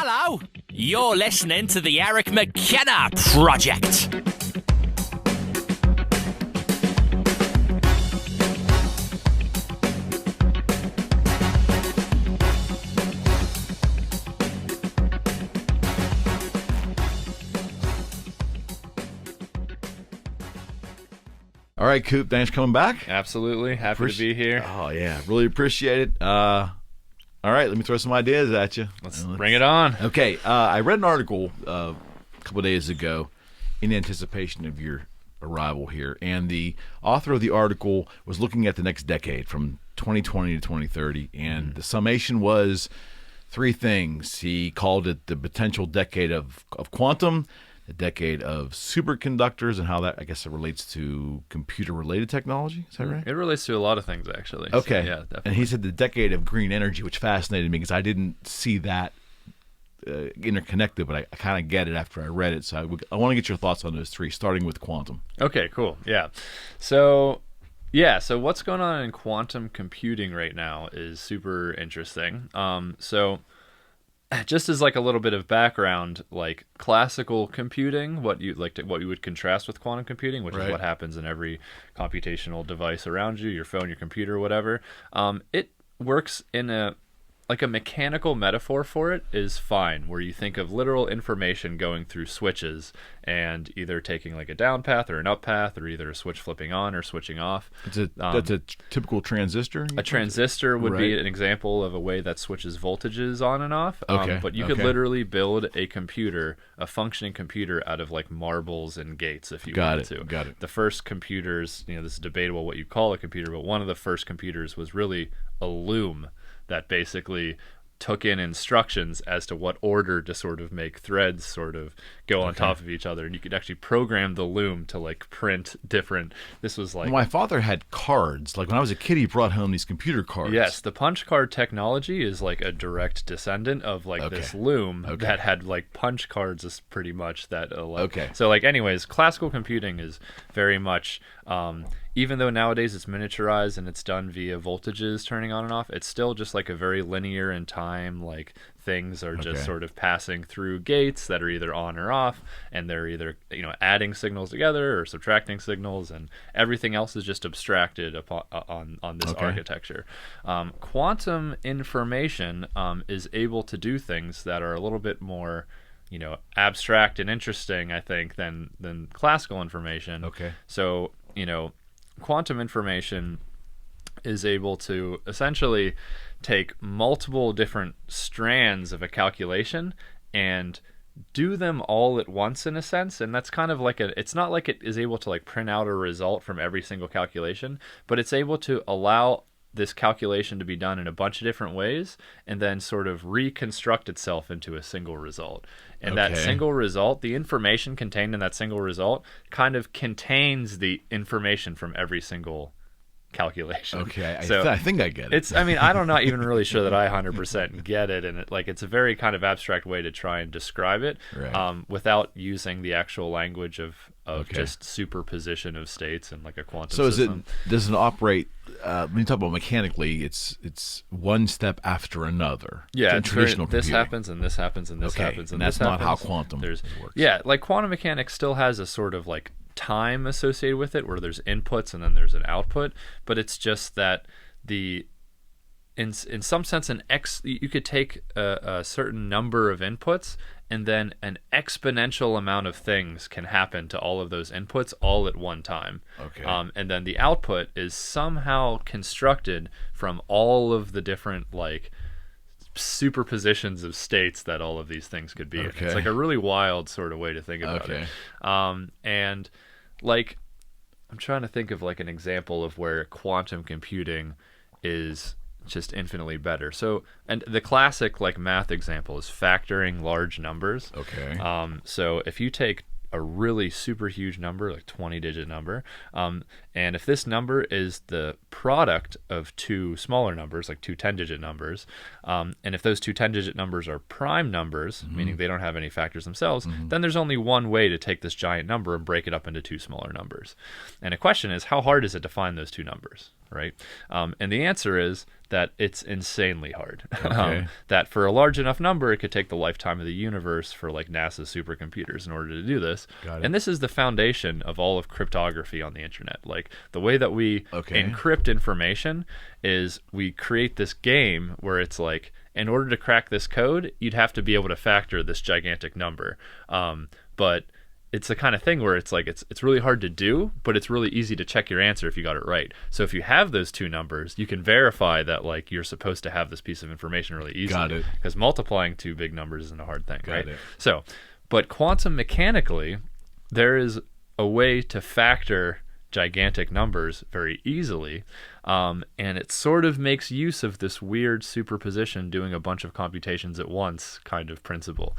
Hello, you're listening to the Eric McKenna Project. All right, Coop, thanks for coming back. Absolutely. Happy to be here. Oh, yeah. Really appreciate it. All right, let me throw some ideas at you. Let's bring it on. Okay, I read an article a couple of days ago in anticipation of your arrival here, and the author of the article was looking at the next decade from 2020 to 2030, and the summation was three things. He called it the potential decade of quantum, the decade of superconductors, and how that, I guess, it relates to computer-related technology. Is that right? It relates to a lot of things, actually. Okay. So, yeah, definitely. And he said the decade of green energy, which fascinated me because I didn't see that interconnected, but I kind of get it after I read it. So I want to get your thoughts on those three, starting with quantum. Okay, cool. Yeah. So what's going on in quantum computing right now is super interesting. So just as like a little bit of background, like classical computing, what you would contrast with quantum computing, which is what happens in every computational device around you, your phone, your computer, whatever. It works in a mechanical metaphor for it is fine, where you think of literal information going through switches and either taking like a down path or an up path, or either a switch flipping on or switching off. That's a typical transistor? A transistor would be an example of a way that switches voltages on and off. But you could literally build a computer, a functioning computer, out of like marbles and gates if you wanted to. Got it. The first computers, this is debatable what you call a computer, but one of the first computers was really a loom that basically took in instructions as to what order to sort of make threads sort of go on top of each other, and you could actually program the loom to like print different. This was like my father had cards. Like when I was a kid, he brought home these computer cards. Yes, the punch card technology is like a direct descendant of like this loom that had like punch cards, is pretty much that. So like, anyways, classical computing is very much. Even though nowadays it's miniaturized and it's done via voltages turning on and off, it's still just like a very linear in time. Like things are just sort of passing through gates that are either on or off, and they're either adding signals together or subtracting signals, and everything else is just abstracted on this architecture. Quantum information is able to do things that are a little bit more abstract and interesting, I think, than classical information. So quantum information is able to essentially take multiple different strands of a calculation and do them all at once, in a sense. And that's kind of like it's not like it is able to like print out a result from every single calculation, but it's able to allow this calculation to be done in a bunch of different ways and then sort of reconstruct itself into a single result. And that single result, the information contained in that single result, kind of contains the information from every single calculation. I think I get it. I'm not even really sure that I 100% get it, and it's a very kind of abstract way to try and describe it without using the actual language of just superposition of states and like a quantum system. Does it operate when you talk about mechanically, it's one step after another? Yeah, it's traditional this happens and this happens and this happens and that's this not happens. how quantum works. Yeah, like quantum mechanics still has a sort of like time associated with it, where there's inputs and then there's an output, but it's just that in some sense you could take a certain number of inputs, and then an exponential amount of things can happen to all of those inputs all at one time. And then the output is somehow constructed from all of the different like superpositions of states that all of these things could be. It's like a really wild sort of way to think about it. And like, I'm trying to think of like an example of where quantum computing is just infinitely better. So, and the classic like math example is factoring large numbers. So if you take a really super huge number, like 20-digit number, and if this number is the product of two smaller numbers, like two 10-digit numbers, and if those two 10-digit numbers are prime numbers, meaning they don't have any factors themselves, then there's only one way to take this giant number and break it up into two smaller numbers. And the question is, how hard is it to find those two numbers? right? And the answer is that it's insanely hard. Okay. That for a large enough number, it could take the lifetime of the universe for like NASA's supercomputers in order to do this. Got it. And this is the foundation of all of cryptography on the internet. Like the way that we Okay. encrypt information is we create this game where it's like, in order to crack this code, you'd have to be able to factor this gigantic number. But it's the kind of thing where it's like it's really hard to do, but it's really easy to check your answer if you got it right. So if you have those two numbers, you can verify that like you're supposed to have this piece of information really easily. Got it. Because multiplying two big numbers isn't a hard thing, Got right? it. So, but quantum mechanically, there is a way to factor gigantic numbers very easily, and it sort of makes use of this weird superposition, doing a bunch of computations at once kind of principle.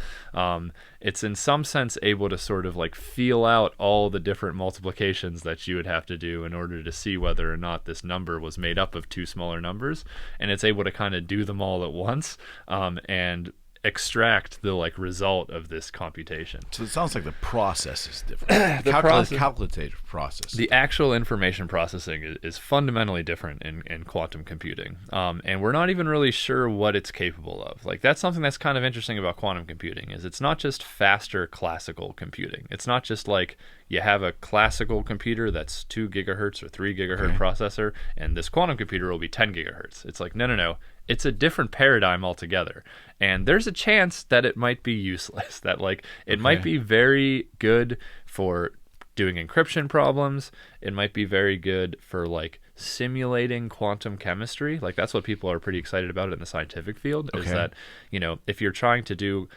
It's in some sense able to sort of like feel out all the different multiplications that you would have to do in order to see whether or not this number was made up of two smaller numbers, and it's able to kind of do them all at once, and extract the like result of this computation. So it sounds like the process is different. Calculative process. The actual information processing is fundamentally different in quantum computing, and we're not even really sure what it's capable of. Like that's something that's kind of interesting about quantum computing, is it's not just faster classical computing. It's not just like you have a classical computer that's 2 gigahertz or 3 gigahertz processor, and this quantum computer will be 10 gigahertz. It's like, no. It's a different paradigm altogether. And there's a chance that it might be useless, that like it might be very good for doing encryption problems. It might be very good for like simulating quantum chemistry. Like that's what people are pretty excited about in the scientific field, is that, you know, if you're trying to do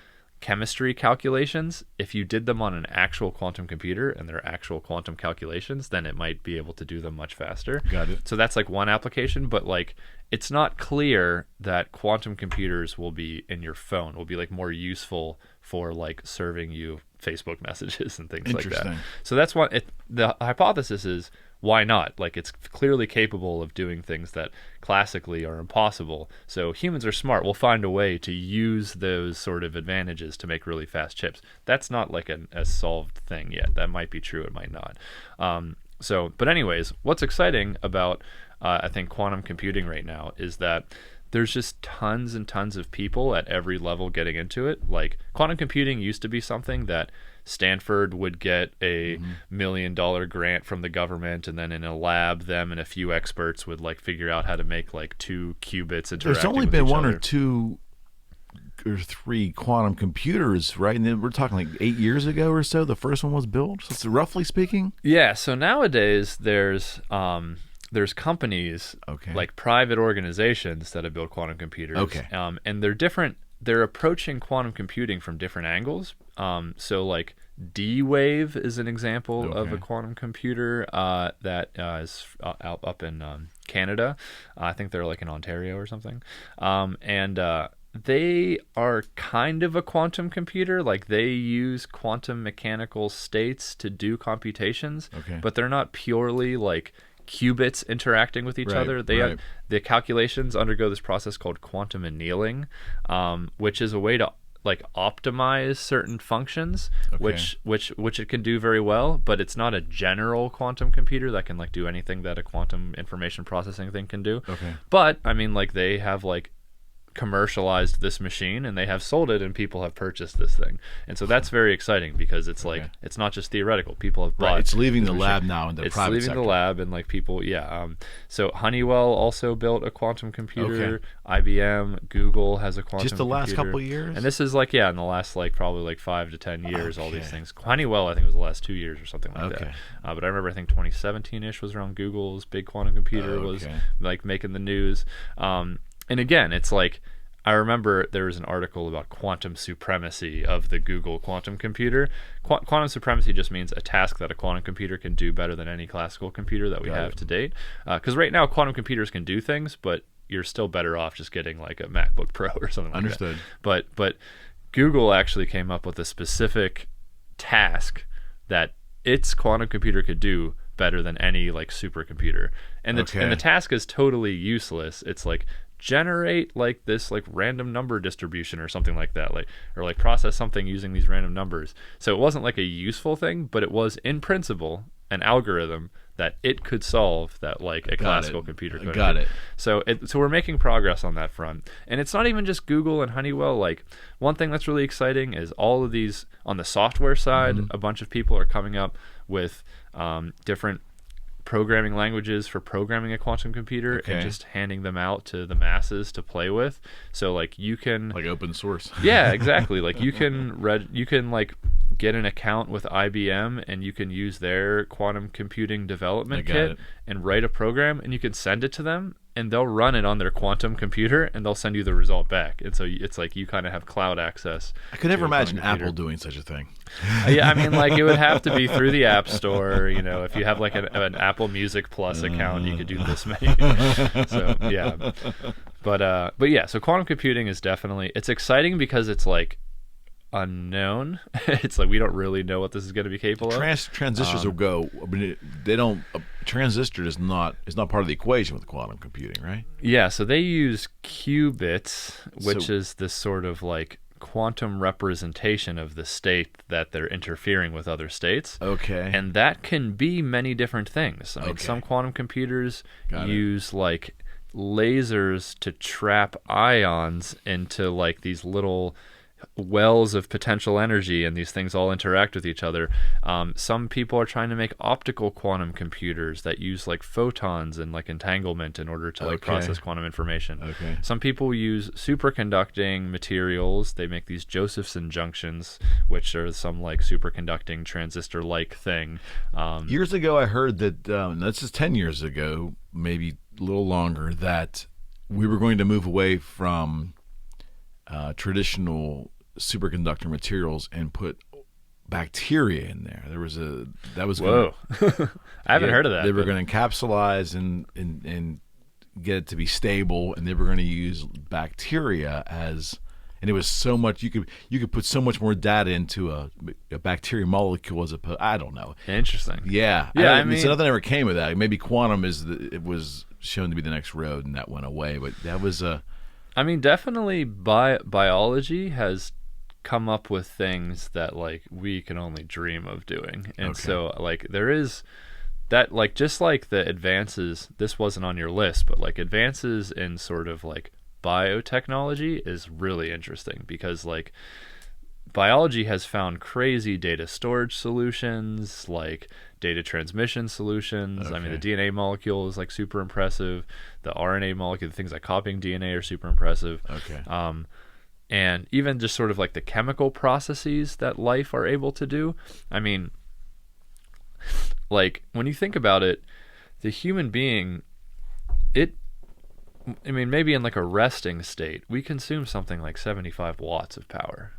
chemistry calculations, if you did them on an actual quantum computer and they're actual quantum calculations, then it might be able to do them much faster. Got it. So that's like one application, but like it's not clear that quantum computers will be in your phone, will be like more useful for like serving you Facebook messages and things like that. So that's what the hypothesis is. Why not? Like it's clearly capable of doing things that classically are impossible. So humans are smart. We'll find a way to use those sort of advantages to make really fast chips. That's not like a solved thing yet. That might be true. It might not. But anyways, what's exciting about I think quantum computing right now is that there's just tons and tons of people at every level getting into it. Like quantum computing used to be something that Stanford would get a $1 million grant from the government, and then in a lab, them and a few experts would like figure out how to make like 2 qubits interacting. There's only been one or two or three quantum computers, right? And then we're talking like 8 years ago or so. The first one was built. So roughly speaking. Yeah. So nowadays there's companies like private organizations that have built quantum computers. And they're different. They're approaching quantum computing from different angles. So like D-Wave is an example of a quantum computer that is up in Canada. I think they're like in Ontario or something. They are kind of a quantum computer. Like they use quantum mechanical states to do computations, but they're not purely like qubits interacting with each other. The calculations undergo this process called quantum annealing, which is a way to like optimize certain functions, which it can do very well, but it's not a general quantum computer that can like do anything that a quantum information processing thing can do. But I mean, like they have like commercialized this machine and they have sold it and people have purchased this thing, and so that's very exciting because it's like it's not just theoretical. People have bought it's leaving the lab now in the private sector. The lab, and like people so Honeywell also built a quantum computer. IBM, Google has a quantum computer. Just the last couple of years, and this is like in the last like probably like 5 to 10 years. All these things. Honeywell I think was the last 2 years or something like that, but I remember I think 2017ish was around Google's big quantum computer was like making the news. And again, it's like, I remember there was an article about quantum supremacy of the Google quantum computer. Quantum supremacy just means a task that a quantum computer can do better than any classical computer that we have to date. Because right now, quantum computers can do things, but you're still better off just getting like a MacBook Pro or something like that. But Google actually came up with a specific task that its quantum computer could do better than any like supercomputer. And the task is totally useless. It's like generate like this like random number distribution or something like that, like or like process something using these random numbers. So it wasn't like a useful thing, but it was in principle an algorithm that it could solve that like a classical computer could. Got it. So we're making progress on that front. And it's not even just Google and Honeywell. Like, one thing that's really exciting is all of these, on the software side, a bunch of people are coming up with different programming languages for programming a quantum computer and just handing them out to the masses to play with. So like you can like open source. Yeah, exactly. Like you can like get an account with IBM and you can use their quantum computing development kit and write a program, and you can send it to them and they'll run it on their quantum computer and they'll send you the result back. And so it's like you kind of have cloud access. I could never imagine Apple doing such a thing. Yeah, I mean, like it would have to be through the App Store. You know, if you have like an Apple Music Plus account, you could do this many. So yeah, but yeah. So quantum computing is definitely, it's exciting because it's like unknown. It's like we don't really know what this is going to be capable of. Transistors will go. I mean, they don't. A transistor is not part of the equation with quantum computing, right? Yeah. So they use qubits, which is this sort of like quantum representation of the state that they're interfering with other states. Okay. And that can be many different things. I mean, some quantum computers use like lasers to trap ions into like these little wells of potential energy, and these things all interact with each other. Some people are trying to make optical quantum computers that use like photons and like entanglement in order to like process quantum information. Some people use superconducting materials. They make these Josephson junctions, which are some like superconducting transistor-like thing. Years ago, I heard that, this is 10 years ago, maybe a little longer, that we were going to move away from traditional superconductor materials and put bacteria in there. Whoa. I haven't heard of that. They were going to encapsulize and get it to be stable, and they were going to use bacteria as, and it was so much, you could put so much more data into a bacteria molecule as opposed, I don't know. Interesting. Yeah. I mean, so nothing ever came of that. Maybe quantum it was shown to be the next road, and that went away. But that was I mean, definitely biology has come up with things that like we can only dream of doing. And so like there is that, like, just like the advances, this wasn't on your list, but like advances in sort of like biotechnology is really interesting, because like biology has found crazy data storage solutions, like data transmission solutions. I mean, the DNA molecule is like super impressive. The RNA molecule, the things like copying DNA are super impressive. And even just sort of like the chemical processes that life are able to do. I mean, like when you think about it, the human being, maybe in like a resting state, we consume something like 75 watts of power.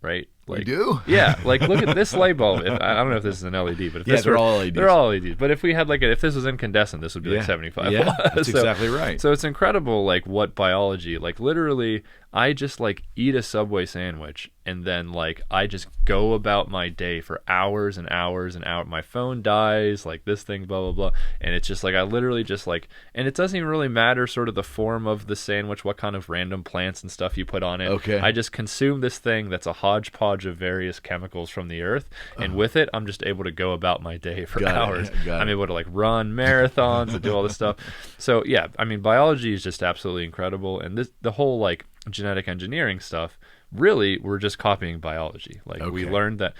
Right? Like, we do? Yeah. Like, look at this light bulb. I don't know if this is an LED, but if they're all LEDs. They're all LEDs. But if we had like if this was incandescent, this would be like 75 watts. That's exactly right. So it's incredible, like what biology, like literally, I just like eat a Subway sandwich and then like I just go about my day for hours and hours and hours. My phone dies, like this thing, blah blah blah, and it's just like I literally just like, and it doesn't even really matter sort of the form of the sandwich, what kind of random plants and stuff you put on it. I just consume this thing that's a hodgepodge of various chemicals from the earth, and with it I'm just able to go about my day for hours. I'm able to like run marathons and do all this stuff. So yeah, I mean, biology is just absolutely incredible, and the whole like genetic engineering stuff, really we're just copying biology. Like we learned that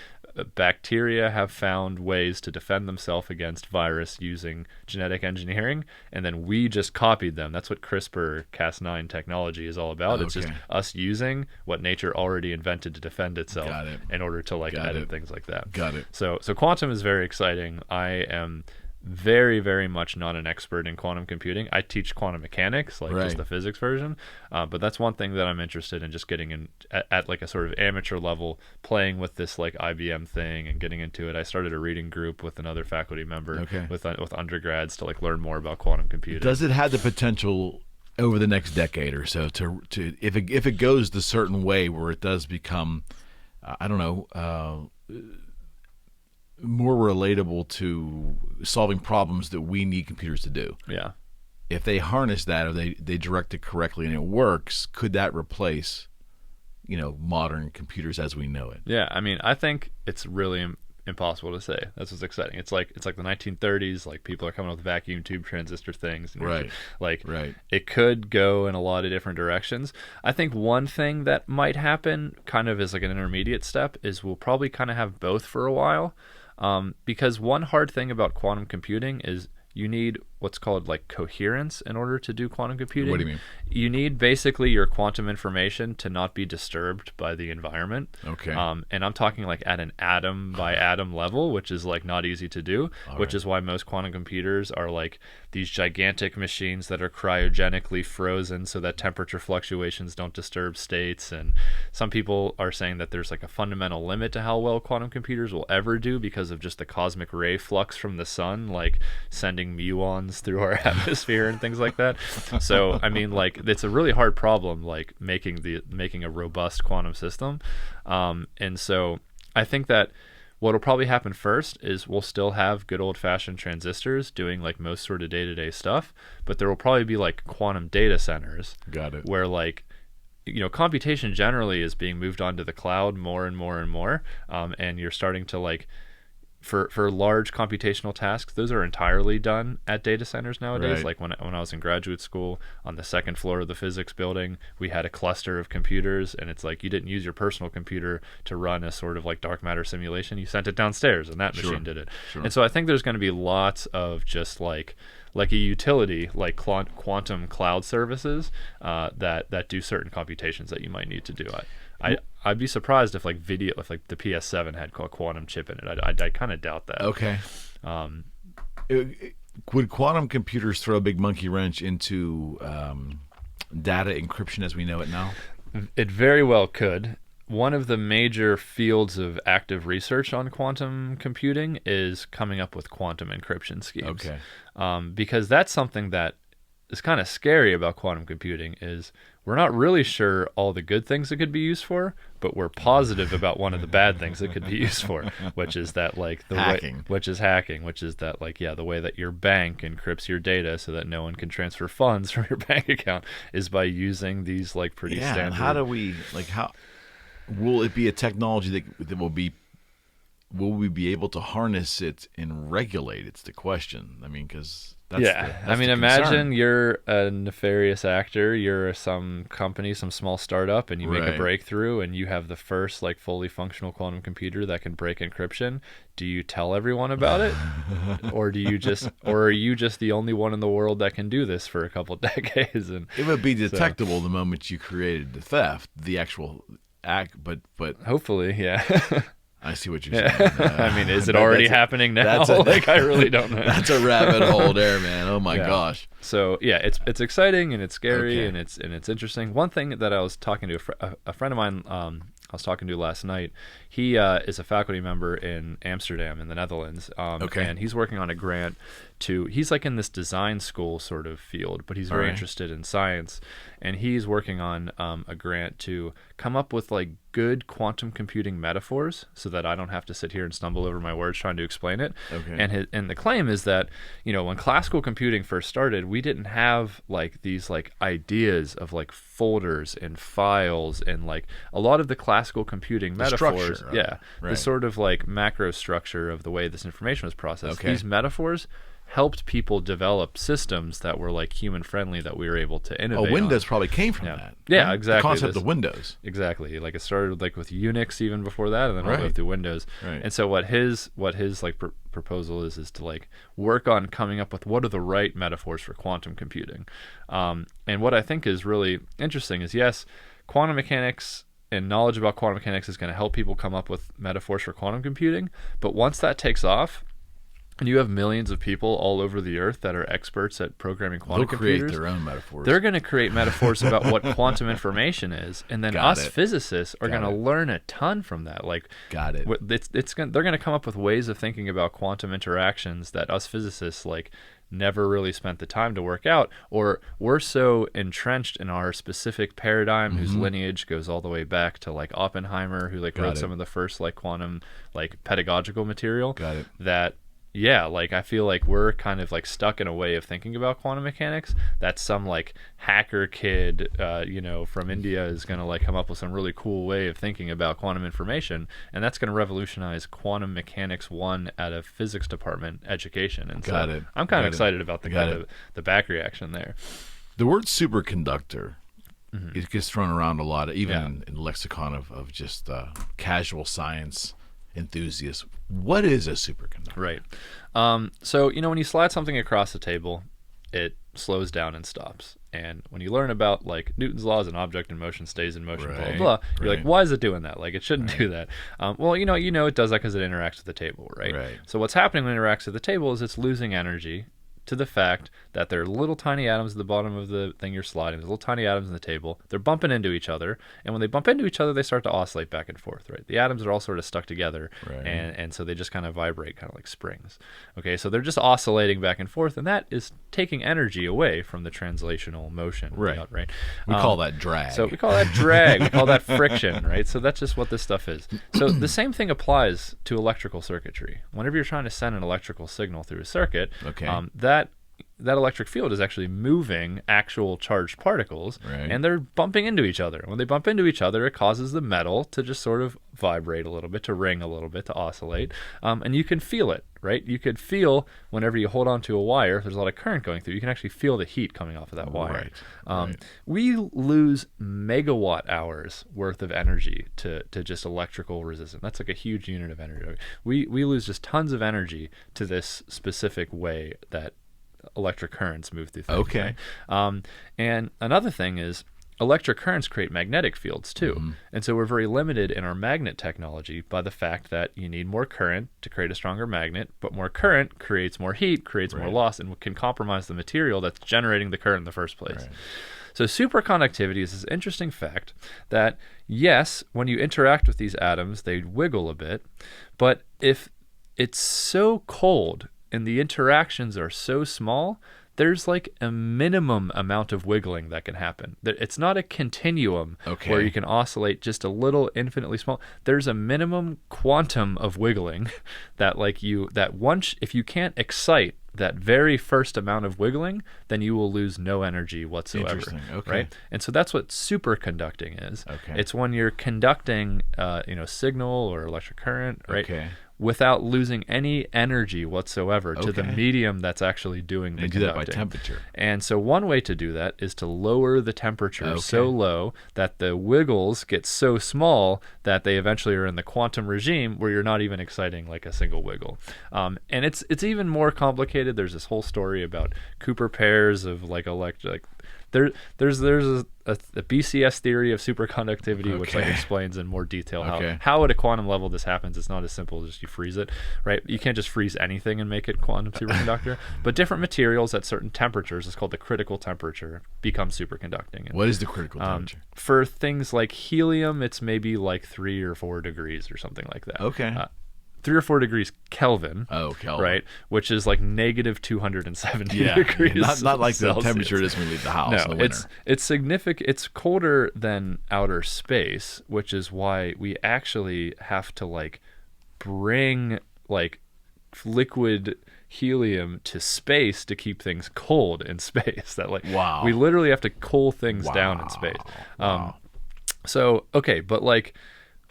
bacteria have found ways to defend themselves against virus using genetic engineering, and then we just copied them. That's what CRISPR-Cas9 technology is all about. It's just us using what nature already invented to defend itself in order to like edit things like that. So quantum is very exciting. I am very, very much not an expert in quantum computing. I teach quantum mechanics, like just the physics version, but that's one thing that I'm interested in, just getting in at like a sort of amateur level, playing with this like IBM thing and getting into it. I started a reading group with another faculty member with undergrads to like learn more about quantum computing. Does it have the potential over the next decade or so to if it goes the certain way where it does become more relatable to solving problems that we need computers to do? If they harness that, or they direct it correctly and it works, could that replace modern computers as we know it? I mean, I think it's really impossible to say. That's what's exciting. It's like the 1930s. Like people are coming up with vacuum tube transistor things. And right. It could go in a lot of different directions. I think one thing that might happen, kind of as like an intermediate step, is we'll probably kind of have both for a while, because one hard thing about quantum computing is you need what's called like coherence in order to do quantum computing. What do you mean? You need basically your quantum information to not be disturbed by the environment. Okay. And I'm talking like at an atom by atom level, which is like not easy to do, which is why most quantum computers are like these gigantic machines that are cryogenically frozen so that temperature fluctuations don't disturb states. And some people are saying that there's like a fundamental limit to how well quantum computers will ever do because of just the cosmic ray flux from the sun, like sending muons through our atmosphere and things like that. So I mean, like, it's a really hard problem, like making a robust quantum system. And so I think that what'll probably happen first is we'll still have good old-fashioned transistors doing like most sort of day-to-day stuff, but there will probably be like quantum data centers. Got it. Where like, you know, computation generally is being moved onto the cloud more and more and more, and you're starting to like, for large computational tasks, those are entirely done at data centers nowadays. Right. Like when I was in graduate school, on the second floor of the physics building, we had a cluster of computers, and it's like you didn't use your personal computer to run a sort of like dark matter simulation. You sent it downstairs, and that machine did it. Sure. And so I think there's going to be lots of just like a utility, like quantum cloud services that do certain computations that you might need to do. I'd be surprised if like the PS7 had a quantum chip in it. I kind of doubt that. Okay. Would quantum computers throw a big monkey wrench into data encryption as we know it now? It very well could. One of the major fields of active research on quantum computing is coming up with quantum encryption schemes. Okay. Because that's something that is kind of scary about quantum computing is we're not really sure all the good things it could be used for, but we're positive about one of the bad things it could be used for, which is that like hacking, which is that like, yeah, the way that your bank encrypts your data so that no one can transfer funds from your bank account is by using these like pretty standard. And how do we how will it be a technology that will we be able to harness it and regulate? It's the question. I mean, because imagine you're a nefarious actor, you're some company, some small startup, and you make a breakthrough, and you have the first like fully functional quantum computer that can break encryption. Do you tell everyone about it, or are you just the only one in the world that can do this for a couple decades? And it would be detectable the moment you created the theft, the actual act, but hopefully, yeah. I see what you're saying. I mean, is it already happening now? I really don't know. That's a rabbit hole there, man. Oh my gosh. So yeah, it's exciting and it's scary and it's interesting. One thing that I was talking to a friend of mine, I was talking to last night. He is a faculty member in Amsterdam in the Netherlands. And he's working on a grant he's like in this design school sort of field, but he's very interested in science. And he's working on a grant to come up with like good quantum computing metaphors so that I don't have to sit here and stumble over my words trying to explain it. And the claim is that, you know, when classical computing first started, we didn't have like these like ideas of like folders and files and like a lot of the classical computing metaphors. The sort of like macro structure of the way this information was processed. These metaphors helped people develop systems that were like human friendly that we were able to innovate. Windows probably came from that. Yeah, exactly. The concept of Windows. Exactly. Like it started like with Unix even before that, and then we'll go through Windows. And so what his like proposal is to like work on coming up with what are the right metaphors for quantum computing. And what I think is really interesting is yes, quantum mechanics and knowledge about quantum mechanics is going to help people come up with metaphors for quantum computing. But once that takes off, and you have millions of people all over the earth that are experts at programming quantum computers. They'll create their own metaphors. They're going to create metaphors about what quantum information is, and then physicists are going to learn a ton from that. Like, they're going to come up with ways of thinking about quantum interactions that us physicists like never really spent the time to work out, or we're so entrenched in our specific paradigm whose lineage goes all the way back to like Oppenheimer, who like wrote some of the first like quantum like pedagogical material. That yeah, like I feel like we're kind of like stuck in a way of thinking about quantum mechanics that some like hacker kid, from India is going to like come up with some really cool way of thinking about quantum information, and that's going to revolutionize quantum mechanics 1 at a physics department education. And I'm kind of excited about the back reaction there. The word superconductor, it gets thrown around a lot, even in lexicon of just casual science enthusiasts. What is a superconductor? Right. So, when you slide something across the table, it slows down and stops. And when you learn about like Newton's laws, an object in motion stays in motion, blah, blah, blah, you're like, why is it doing that? Like, it shouldn't do that. Well, it does that because it interacts with the table, right? So what's happening when it interacts with the table is it's losing energy to the fact that there are little tiny atoms at the bottom of the thing you're sliding. There's little tiny atoms in the table. They're bumping into each other, and when they bump into each other, they start to oscillate back and forth, right? The atoms are all sort of stuck together, and so they just kind of vibrate, kind of like springs. Okay, so they're just oscillating back and forth, and that is taking energy away from the translational motion. Right. We call that drag. So we call that drag. We call that friction, right? So that's just what this stuff is. So the same thing applies to electrical circuitry. Whenever you're trying to send an electrical signal through a circuit, that electric field is actually moving actual charged particles, and they're bumping into each other. When they bump into each other, it causes the metal to just sort of vibrate a little bit, to ring a little bit, to oscillate, and you can feel it, right? You could feel whenever you hold onto a wire, if there's a lot of current going through, you can actually feel the heat coming off of that wire. We lose megawatt hours worth of energy to just electrical resistance. That's like a huge unit of energy. We lose just tons of energy to this specific way that electric currents move through things. And another thing is electric currents create magnetic fields too. And so we're very limited in our magnet technology by the fact that you need more current to create a stronger magnet, but more current creates more heat, creates more loss, and can compromise the material that's generating the current in the first place. So superconductivity is this interesting fact that, yes, when you interact with these atoms, they wiggle a bit, but if it's so cold and the interactions are so small, there's like a minimum amount of wiggling that can happen. It's not a continuum where you can oscillate just a little infinitely small. There's a minimum quantum of wiggling that if you can't excite that very first amount of wiggling, then you will lose no energy whatsoever. Interesting. Right? And so that's what superconducting is. It's when you're conducting signal or electric current, right? Without losing any energy whatsoever to the medium that's actually doing the conducting. Do that by temperature. And so one way to do that is to lower the temperature so low that the wiggles get so small that they eventually are in the quantum regime where you're not even exciting like a single wiggle. And it's even more complicated. There's this whole story about Cooper pairs of there's a BCS theory of superconductivity, which explains in more detail how at a quantum level this happens. It's not as simple as just you freeze it, right? You can't just freeze anything and make it quantum superconductor. But different materials at certain temperatures, it's called the critical temperature, become superconducting. And, what is the critical temperature? For things like helium, it's maybe like 3 or 4 degrees or something like that. 3 or 4 degrees Kelvin, right? Which is like negative 270 degrees. Not like Celsius. The temperature it is when we leave the house in the winter. It's significant. It's colder than outer space, which is why we actually have to like bring like liquid helium to space to keep things cold in space. That we literally have to cool things down in space. But like,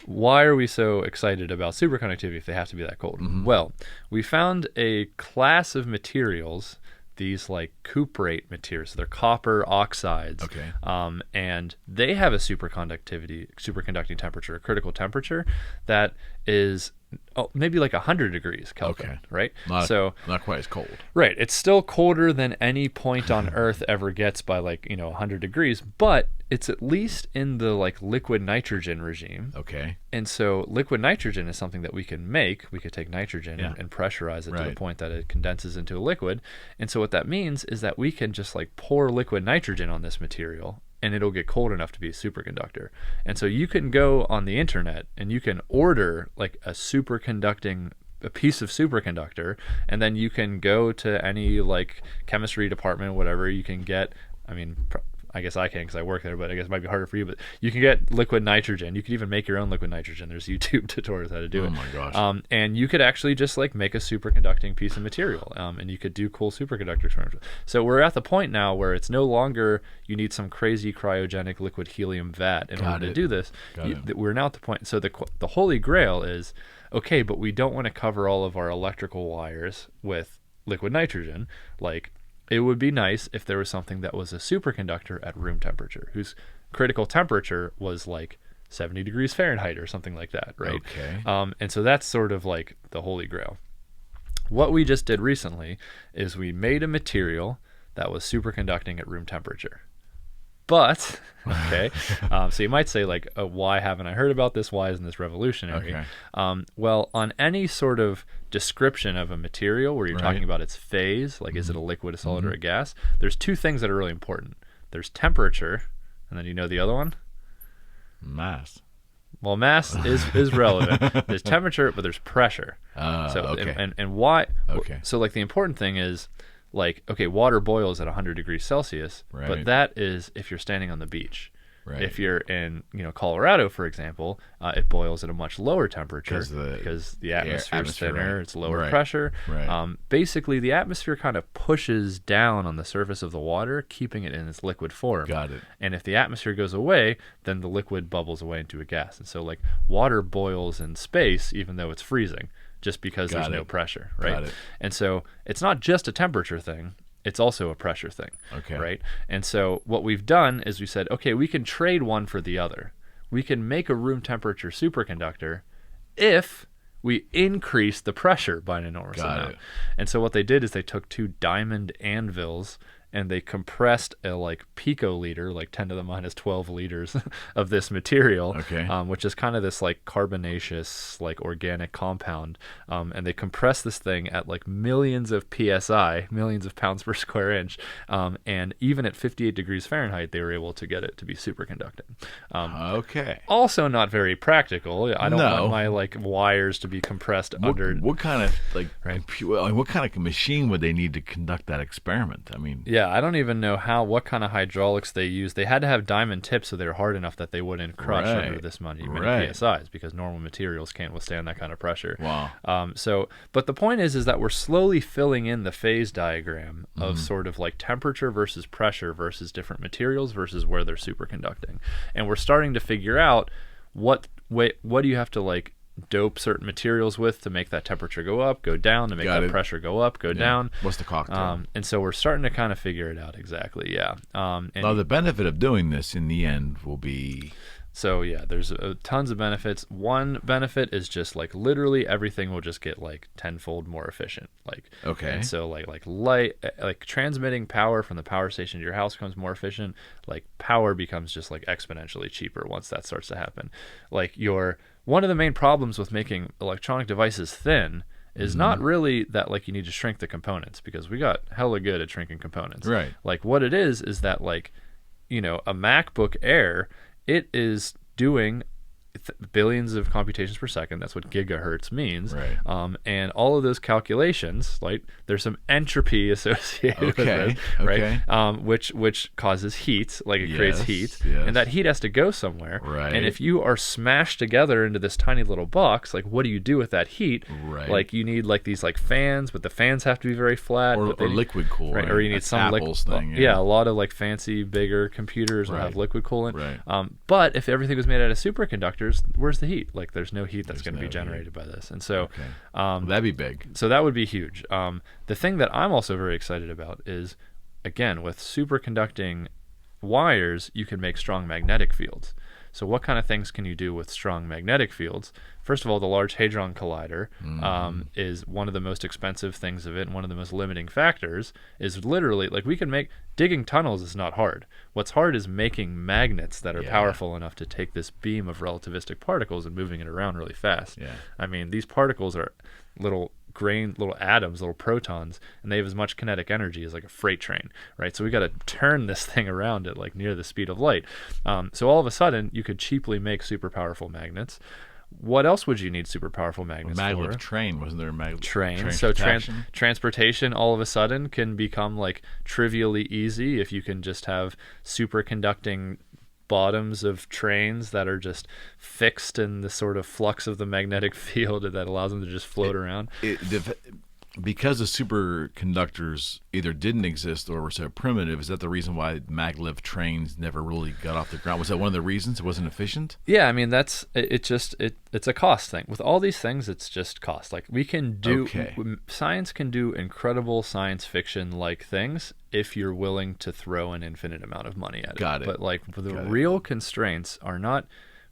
why are we so excited about superconductivity if they have to be that cold? Well, we found a class of materials, these like cuprate materials. They're copper oxides. And they have a superconducting temperature, a critical temperature that is maybe like 100 degrees Kelvin, right? Not quite as cold. Right. It's still colder than any point on Earth ever gets by 100 degrees, but it's at least in the like liquid nitrogen regime. And so liquid nitrogen is something that we can make. We could take nitrogen and pressurize it to the point that it condenses into a liquid. And so what that means is that we can just like pour liquid nitrogen on this material and it'll get cold enough to be a superconductor. And so you can go on the internet and you can order like a piece of superconductor, and then you can go to any like chemistry department, whatever, you can get, I guess I can because I work there, but I guess it might be harder for you. But you can get liquid nitrogen. You could even make your own liquid nitrogen. There's YouTube tutorials how to do it. Oh my gosh. And you could actually just like make a superconducting piece of material, and you could do cool superconductor experiments. So we're at the point now where it's no longer you need some crazy cryogenic liquid helium vat in order to do this. We're now at the point. So the holy grail is, okay, but we don't want to cover all of our electrical wires with liquid nitrogen. Like, it would be nice if there was something that was a superconductor at room temperature, whose critical temperature was like 70 degrees Fahrenheit or something like that, right? Okay. And so that's sort of like the holy grail. What we just did recently is we made a material that was superconducting at room temperature. But, okay, so you might say, like, why haven't I heard about this? Why isn't this revolutionary? Okay. Well, on any sort of description of a material where you're talking about its phase, like is it a liquid, a solid, or a gas, there's two things that are really important. There's temperature, and then you know the other one? Mass. Well, mass is relevant. There's temperature, but there's pressure. Okay. And why? Okay. So, like, the important thing is, like, okay, water boils at 100 degrees Celsius, but that is if you're standing on the beach. Right. If you're in, Colorado, for example, it boils at a much lower temperature because the atmosphere is thinner, it's lower pressure. Right. Basically, the atmosphere kind of pushes down on the surface of the water, keeping it in its liquid form. Got it. And if the atmosphere goes away, then the liquid bubbles away into a gas. And so, like, water boils in space, even though it's freezing, just because there's no pressure, right? Got it. And so it's not just a temperature thing. It's also a pressure thing, right? And so what we've done is we said, okay, we can trade one for the other. We can make a room temperature superconductor if we increase the pressure by an enormous amount. And so what they did is they took two diamond anvils and they compressed a like picoliter, like 10 to the minus 12 liters of this material, which is kind of this like carbonaceous, like organic compound. And they compressed this thing at like millions of PSI, millions of pounds per square inch. And even at 58 degrees Fahrenheit, they were able to get it to be superconducting. Also not very practical. I don't want my like wires to be compressed under. What kind of like what kind of machine would they need to conduct that experiment? I mean, yeah, I don't even know what kind of hydraulics they used. They had to have diamond tips so they were hard enough that they wouldn't crush under this many PSIs, because normal materials can't withstand that kind of pressure. Wow. But the point is that we're slowly filling in the phase diagram of sort of like temperature versus pressure versus different materials versus where they're superconducting. And we're starting to figure out what do you have to like dope certain materials with to make that temperature go up, go down, to make that pressure go up, go down. What's the cocktail? And so we're starting to kind of figure it out exactly, And now the benefit of doing this in the end will be... So yeah, there's tons of benefits. One benefit is just like literally everything will just get like tenfold more efficient. Like and so like light, like transmitting power from the power station to your house becomes more efficient. Like power becomes just like exponentially cheaper once that starts to happen. Like one of the main problems with making electronic devices thin is not really that like you need to shrink the components, because we got hella good at shrinking components. Right. Like what it is that like, a MacBook Air, it is doing billions of computations per second. That's what gigahertz means. Right. And all of those calculations, like there's some entropy associated with it, right? Which causes heat, like it creates heat, and that heat has to go somewhere. Right. And if you are smashed together into this tiny little box, like what do you do with that heat? Right. Like you need like these like fans, but the fans have to be very flat, or liquid cooling, right? Or you need That's some Apple's thing. Yeah, a lot of like fancy, bigger computers will have liquid coolant. Right. But if everything was made out of superconductors, where's the heat? Like there's no heat that's going to be generated by this. And so that'd be big. So that would be huge. The thing that I'm also very excited about is, again, with superconducting wires, you can make strong magnetic fields. So what kind of things can you do with strong magnetic fields? First of all, the Large Hadron Collider is one of the most expensive things of it, and one of the most limiting factors is literally, like, we can make, digging tunnels is not hard. What's hard is making magnets that are powerful enough to take this beam of relativistic particles and moving it around really fast. Yeah. I mean, these particles are little atoms, little protons, and they have as much kinetic energy as like a freight train, right? So we got to turn this thing around at like near the speed of light. So all of a sudden, you could cheaply make super powerful magnets. What else would you need super powerful magnets for? Maglev train, wasn't there a maglev train? So transportation all of a sudden can become like trivially easy if you can just have superconducting bottoms of trains that are just fixed in the sort of flux of the magnetic field that allows them to just float around. Because the superconductors either didn't exist or were so primitive, is that the reason why maglev trains never really got off the ground? Was that one of the reasons it wasn't efficient? Yeah, I mean it's a cost thing. With all these things, it's just cost. Like we can do science can do incredible science fiction like things if you're willing to throw an infinite amount of money at it. Got it. But like the real constraints are not.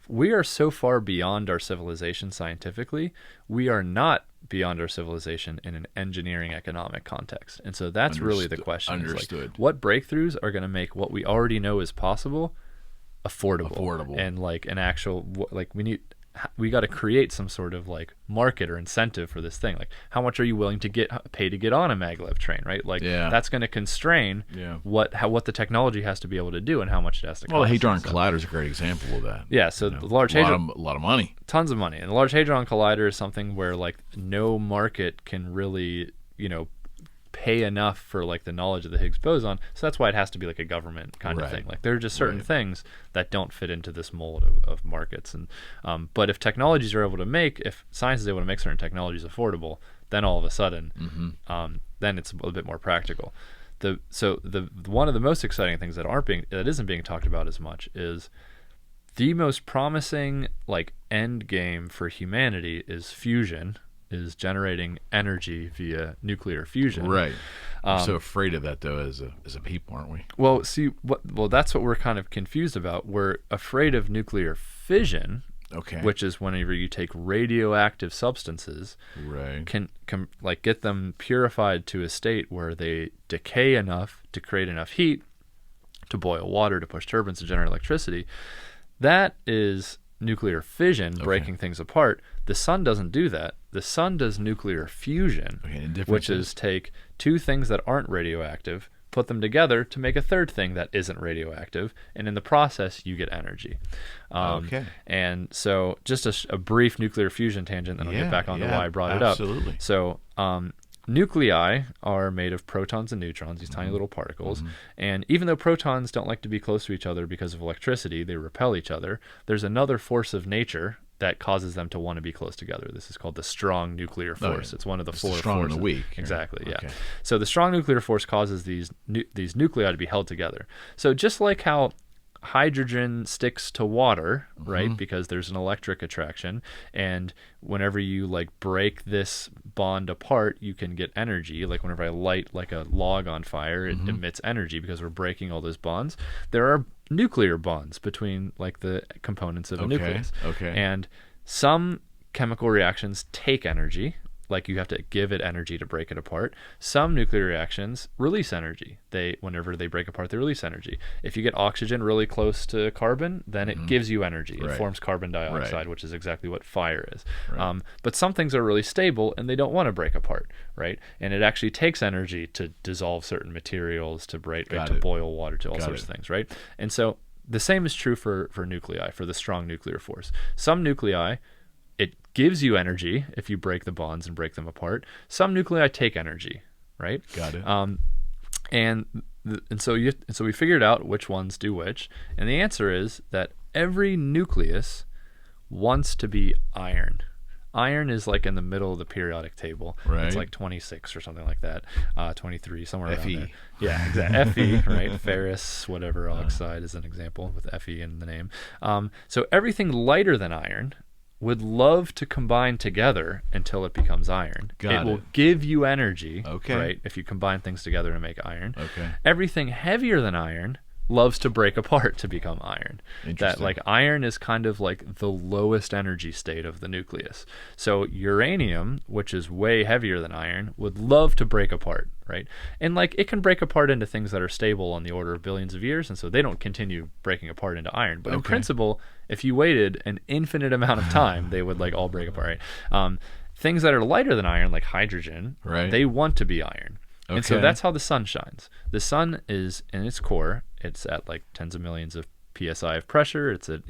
We are so far beyond our civilization scientifically. We are not beyond our civilization in an engineering economic context. And so that's really the question. Understood. Like, what breakthroughs are going to make what we already know is possible affordable and like an actual, like we got to create some sort of like market or incentive for this thing. Like how much are you willing to pay to get on a maglev train, right? Like that's going to constrain what the technology has to be able to do and how much it has to cost. Well, the Hadron Collider is a great example of that. Yeah, so the Large Hadron, a lot of money. Tons of money. And the Large Hadron Collider is something where like no market can really, pay enough for like the knowledge of the Higgs boson. So that's why it has to be like a government kind of thing. Like there are just certain things that don't fit into this mold of markets. And but if technologies are able to if science is able to make certain technologies affordable, then all of a sudden, then it's a little bit more practical. So one of the most exciting things that isn't being talked about as much is the most promising like end game for humanity is fusion. Is generating energy via nuclear fusion. Right. We're so afraid of that though as a people, aren't we? Well, that's what we're kind of confused about. We're afraid of nuclear fission, which is whenever you take radioactive substances, can like get them purified to a state where they decay enough to create enough heat to boil water, to push turbines to generate electricity. That is nuclear fission, breaking things apart. The sun doesn't do that. The sun does nuclear fusion, which is take two things that aren't radioactive, put them together to make a third thing that isn't radioactive, and in the process, you get energy. And so just a brief nuclear fusion tangent, then I'll get back on to why I brought it up. So nuclei are made of protons and neutrons, these tiny little particles. And even though protons don't like to be close to each other because of electricity, they repel each other, there's another force of nature that causes them to want to be close together. This is called the strong nuclear force. It's one of the four forces. Strong and the weak. Exactly, yeah. So the strong nuclear force causes these nuclei to be held together. So just like how hydrogen sticks to water, right? Because there's an electric attraction, and whenever you like break this bond apart, you can get energy. Like whenever I light like a log on fire, it emits energy because we're breaking all those bonds. There are nuclear bonds between like the components of a nucleus. And some chemical reactions take energy, like you have to give it energy to break it apart. Some nuclear reactions release energy. Whenever they break apart, they release energy. If you get oxygen really close to carbon, then it gives you energy. It forms carbon dioxide, which is exactly what fire is. But some things are really stable and they don't want to break apart, right? And it actually takes energy to dissolve certain materials, to boil water, to all sorts of things, right? And so the same is true for nuclei, for the strong nuclear force. Some nuclei, it gives you energy if you break the bonds and break them apart. Some nuclei take energy, right? Got it. And so we figured out which ones do which, and the answer is that every nucleus wants to be iron. Iron is like in the middle of the periodic table. Right. It's like 26 or something like that, 23, somewhere around Fe. there. Yeah, exactly. Fe, right? Ferrous, whatever oxide is an example with Fe in the name. So everything lighter than iron would love to combine together until it becomes iron. It will give you energy, right, if you combine things together to make iron. Everything heavier than iron loves to break apart to become iron. That like iron is kind of like the lowest energy state of the nucleus. So uranium, which is way heavier than iron, would love to break apart, right? And like it can break apart into things that are stable on the order of billions of years, and so they don't continue breaking apart into iron. But in principle, if you waited an infinite amount of time, they would like all break apart, right? Things that are lighter than iron, like hydrogen, they want to be iron. And so that's how the sun shines. The sun is in its core, it's at like tens of millions of psi of pressure. It's at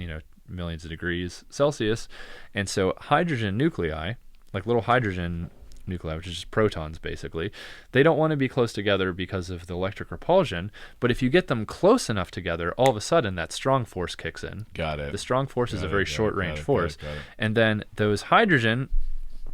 millions of degrees Celsius. And so hydrogen nuclei, like little hydrogen nuclei, which is just protons basically, they don't want to be close together because of the electric repulsion. But if you get them close enough together, all of a sudden that strong force kicks in. Got it. The strong force is a very short-range force. And then those hydrogen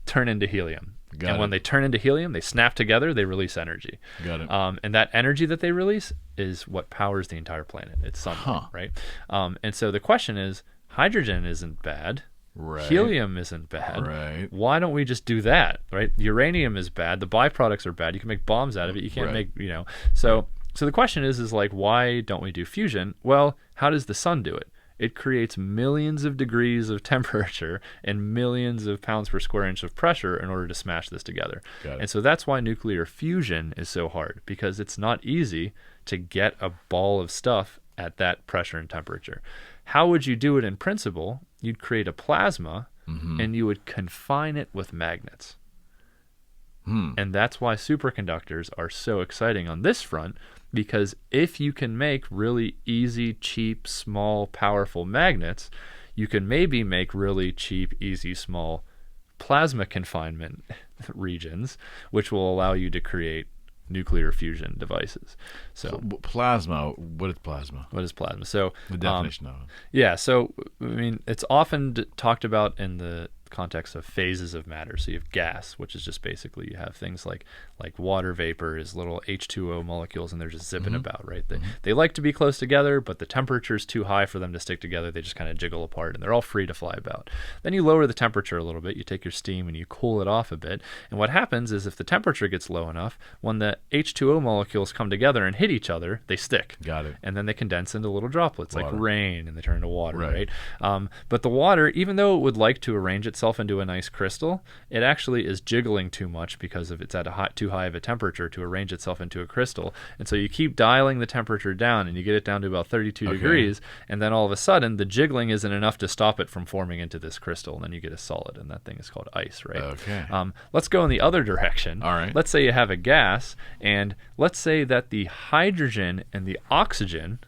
turn into helium. And when they turn into helium, they snap together, they release energy. Got it. And that energy that they release is what powers the entire planet. It's sunlight, right? And so the question is, hydrogen isn't bad. Right. Helium isn't bad. Right. Why don't we just do that, right? Uranium is bad. The byproducts are bad. You can make bombs out of it. You can't make, So the question is like, why don't we do fusion? Well, how does the sun do it? It creates millions of degrees of temperature and millions of pounds per square inch of pressure in order to smash this together. And so that's why nuclear fusion is so hard, because it's not easy to get a ball of stuff at that pressure and temperature. How would you do it in principle? You'd create a plasma and you would confine it with magnets. And that's why superconductors are so exciting on this front, because if you can make really easy, cheap, small, powerful magnets, you can maybe make really cheap, easy, small plasma confinement regions, which will allow you to create nuclear fusion devices. So plasma, what is plasma? What is plasma? So the definition of it. Yeah, so I mean, it's often talked about in the context of phases of matter. So you have gas, which is just basically you have things like water vapor is little H2O molecules, and they're just zipping about, right? They like to be close together, but the temperature is too high for them to stick together. They just kind of jiggle apart, and they're all free to fly about. Then you lower the temperature a little bit. You take your steam and you cool it off a bit. And what happens is if the temperature gets low enough, when the H2O molecules come together and hit each other, they stick. Got it. And then they condense into little droplets like rain, and they turn into water, right? But the water, even though it would like to arrange itself into a nice crystal, it actually is jiggling too much because it's at too high of a temperature to arrange itself into a crystal. And so you keep dialing the temperature down, and you get it down to about 32 degrees, and then all of a sudden the jiggling isn't enough to stop it from forming into this crystal, and then you get a solid, and that thing is called ice, right? Okay. Let's go in the other direction. All right. Let's say you have a gas, and let's say that the hydrogen and the oxygen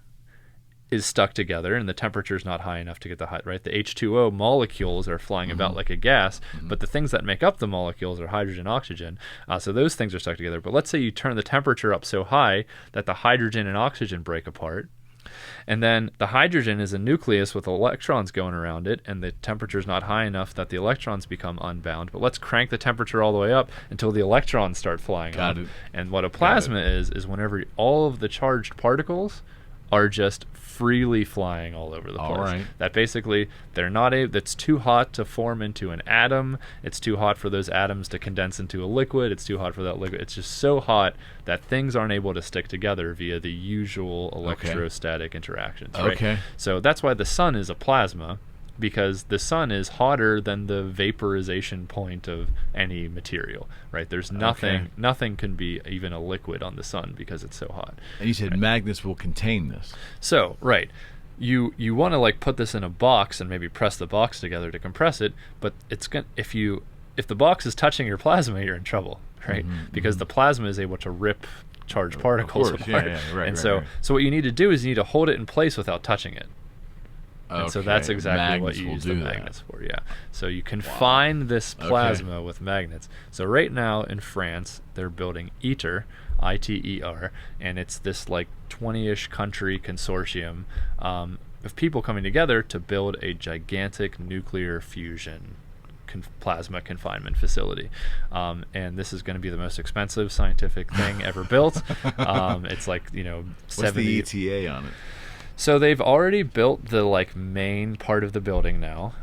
is stuck together, and the temperature is not high enough to get the right. The H2O molecules are flying about like a gas, but the things that make up the molecules are hydrogen, oxygen. So those things are stuck together. But let's say you turn the temperature up so high that the hydrogen and oxygen break apart, and then the hydrogen is a nucleus with electrons going around it, and the temperature is not high enough that the electrons become unbound. But let's crank the temperature all the way up until the electrons start flying up. And what a plasma is whenever all of the charged particles are just freely flying all over the place. Right. That basically they're not that's too hot to form into an atom. It's too hot for those atoms to condense into a liquid. It's too hot for that liquid. It's just so hot that things aren't able to stick together via the usual electrostatic interactions. Right? Okay. So that's why the sun is a plasma, because the sun is hotter than the vaporization point of any material, right? There's nothing can be even a liquid on the sun because it's so hot. And you said magnets will contain this. So, right. You want to like put this in a box and maybe press the box together to compress it, but it's going if the box is touching your plasma, you're in trouble, right? Because the plasma is able to rip charged particles apart. So what you need to do is you need to hold it in place without touching it. And so that's exactly what you use the magnets for, So you confine this plasma with magnets. So right now in France, they're building ITER, ITER, and it's this like 20-ish country consortium of people coming together to build a gigantic nuclear fusion plasma confinement facility. And this is going to be the most expensive scientific thing ever built. It's like, 70... What's the ETA on it? So they've already built the like main part of the building now.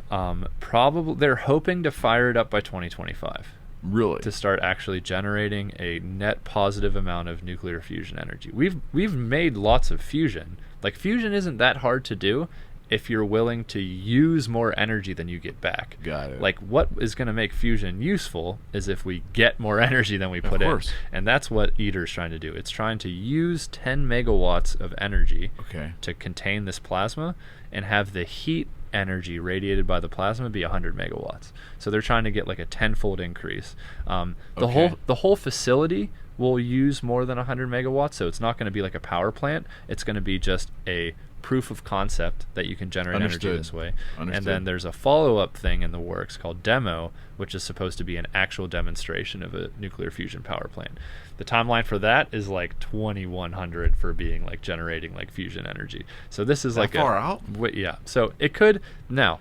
Probably they're hoping to fire it up by 2025. Really? To start actually generating a net positive amount of nuclear fusion energy. We've made lots of fusion. Like fusion isn't that hard to do if you're willing to use more energy than you get back. Got it. Like what is going to make fusion useful is if we get more energy than we put in. And that's what ITER's trying to do. It's trying to use 10 megawatts of energy to contain this plasma and have the heat energy radiated by the plasma be 100 megawatts. So they're trying to get like a 10-fold increase. The whole facility will use more than 100 megawatts, so it's not going to be like a power plant. It's going to be just a proof of concept that you can generate energy this way. And then there's a follow-up thing in the works called demo, which is supposed to be an actual demonstration of a nuclear fusion power plant. The timeline for that is like 2100 for being like generating like fusion energy. So this is like far out. Yeah. So it could now.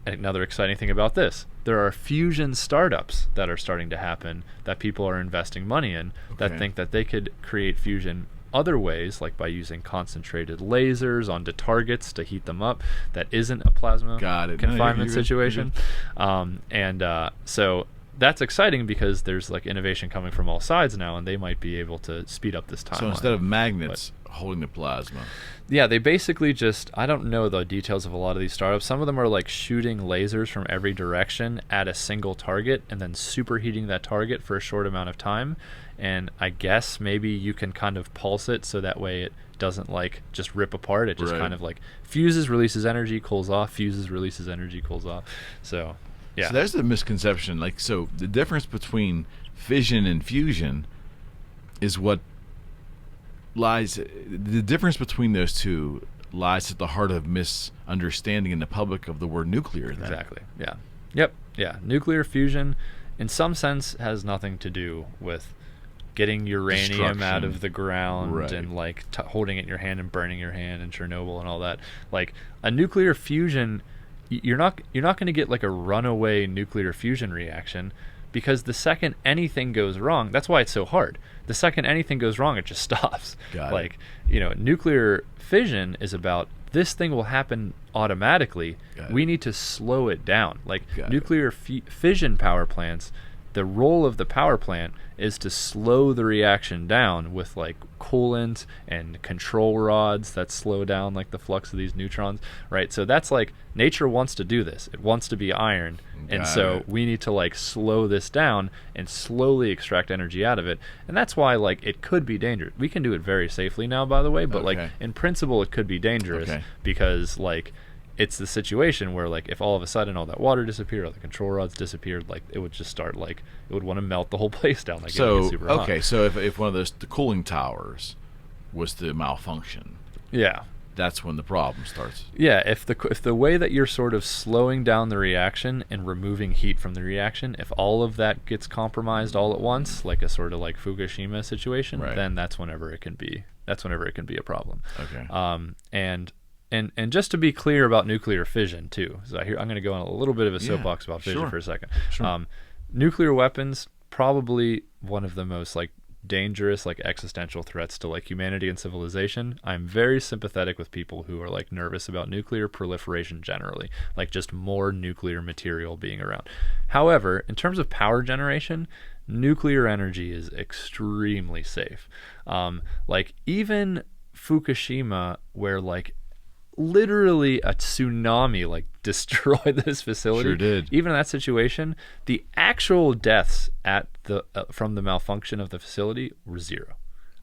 Another exciting thing about this, there are fusion startups that are starting to happen that people are investing money in that think that they could create fusion other ways, like by using concentrated lasers onto targets to heat them up. That isn't a plasma confinement situation. So that's exciting because there's like innovation coming from all sides now, and they might be able to speed up this timeline. So instead of magnets holding the plasma. Yeah, they basically just, I don't know the details of a lot of these startups. Some of them are like shooting lasers from every direction at a single target and then superheating that target for a short amount of time. And I guess maybe you can kind of pulse it so that way it doesn't like just rip apart. It just kind of like fuses, releases energy, cools off, fuses, releases energy, cools off. So, yeah. So there's the misconception. Like, so the difference between fission and fusion is what lies, the difference between those two lies at the heart of misunderstanding in the public of the word nuclear. Then. Exactly. Yeah. Yep. Yeah. Nuclear fusion, in some sense, has nothing to do with getting uranium out of the ground and like holding it in your hand and burning your hand in Chernobyl and all that. Like a nuclear fusion, you're not going to get like a runaway nuclear fusion reaction, because the second anything goes wrong, that's why it's so hard. The second anything goes wrong, it just stops. Like, nuclear fission is about this thing will happen automatically. We need to slow it down. Like nuclear fission power plants, the role of the power plant is to slow the reaction down with like coolant and control rods that slow down like the flux of these neutrons, right? So that's like nature wants to do this. It wants to be iron. And so we need to like slow this down and slowly extract energy out of it. And that's why like it could be dangerous. We can do it very safely now, by the way, but like in principle it could be dangerous because like it's the situation where like if all of a sudden all that water disappeared, all the control rods disappeared, like it would just start like it would want to melt the whole place down. Like so it would get super hot. So if one of those the cooling towers was to malfunction, that's when the problem starts. Yeah, if the way that you're sort of slowing down the reaction and removing heat from the reaction, if all of that gets compromised all at once, like a sort of like Fukushima situation, then that's whenever it can be a problem. And just to be clear about nuclear fission too, so I'm going to go on a little bit of a soapbox about fission for a second. Nuclear weapons, probably one of the most like dangerous like existential threats to like humanity and civilization. I'm very sympathetic with people who are like nervous about nuclear proliferation generally, like just more nuclear material being around. However, in terms of power generation, nuclear energy is extremely safe. Like even Fukushima, where like literally a tsunami like destroyed this facility. Sure did. Even in that situation, the actual deaths at the from the malfunction of the facility were zero.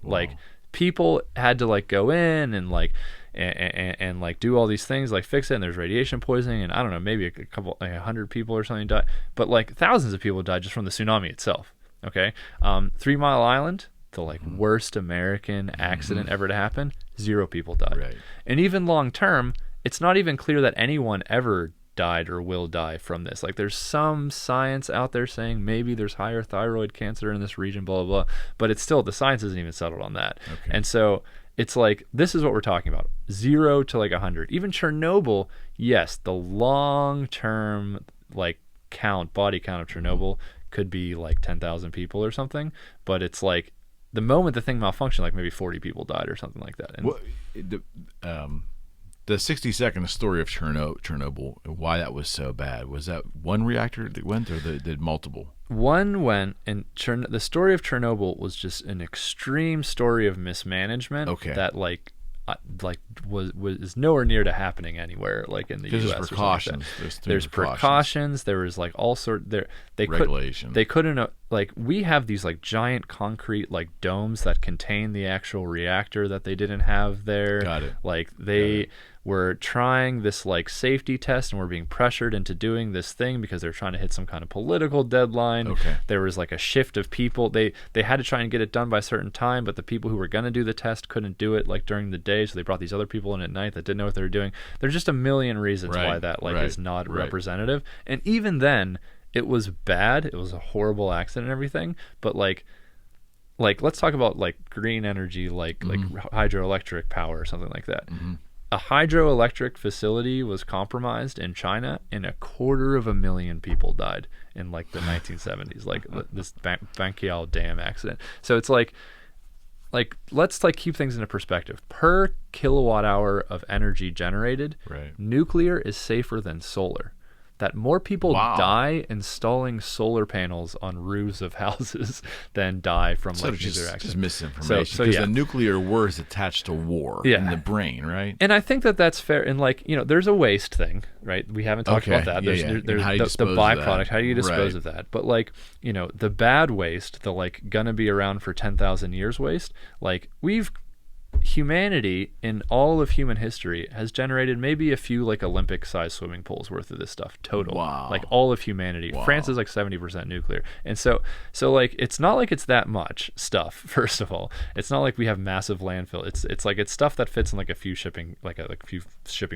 Wow. Like people had to like go in and like and like do all these things like fix it, and there's radiation poisoning, and I don't know, maybe a couple 100 people or something died, but like thousands of people died just from the tsunami itself. 3 Mile Island, the like worst American accident ever to happen, 0 people died. And even long term, it's not even clear that anyone ever died or will die from this. Like there's some science out there saying maybe there's higher thyroid cancer in this region, blah, blah, blah. But it's still, the science isn't even settled on that. And so it's like, this is what we're talking about. 0 to like 100. Even Chernobyl, yes, the long-term like body count of Chernobyl could be like 10,000 people or something. But it's like, the moment the thing malfunctioned, like maybe 40 people died or something like that. And the 60-second story of Chernobyl, why that was so bad, was that one reactor that went, or did multiple? One went, and the story of Chernobyl was just an extreme story of mismanagement that was nowhere near to happening anywhere like in the U.S. There's precautions. There's precautions. There was like all sort regulation. They couldn't like, we have these like giant concrete like domes that contain the actual reactor that they didn't have there. Got it. Like were trying this like safety test and were being pressured into doing this thing because they're trying to hit some kind of political deadline. There was like a shift of people. They had to try and get it done by a certain time, but the people who were going to do the test couldn't do it like during the day, so they brought these other people in at night that didn't know what they were doing. There's just a million reasons why that like is not representative. And even then, it was bad. It was a horrible accident and everything, but like let's talk about like green energy, like hydroelectric power or something like that. A hydroelectric facility was compromised in China, and 250,000 people died in like the 1970s, like this Banqiao Dam accident. So it's like let's like keep things into perspective. Per kilowatt hour of energy generated, nuclear is safer than solar. That more people die installing solar panels on roofs of houses than die from like nuclear accidents. Just misinformation. Because the nuclear war is attached to war in the brain, right? And I think that that's fair. And like, you know, there's a waste thing, right? We haven't talked about that. There's the byproduct. How do you dispose of that? But like, you know, the bad waste, the like gonna be around for 10,000 years waste, like humanity in all of human history has generated maybe a few like Olympic-sized swimming pools worth of this stuff total. Like all of humanity. France is like 70% nuclear, and so like it's not like it's that much stuff. First of all, it's not like we have massive landfill. It's like it's stuff that fits in like a few shipping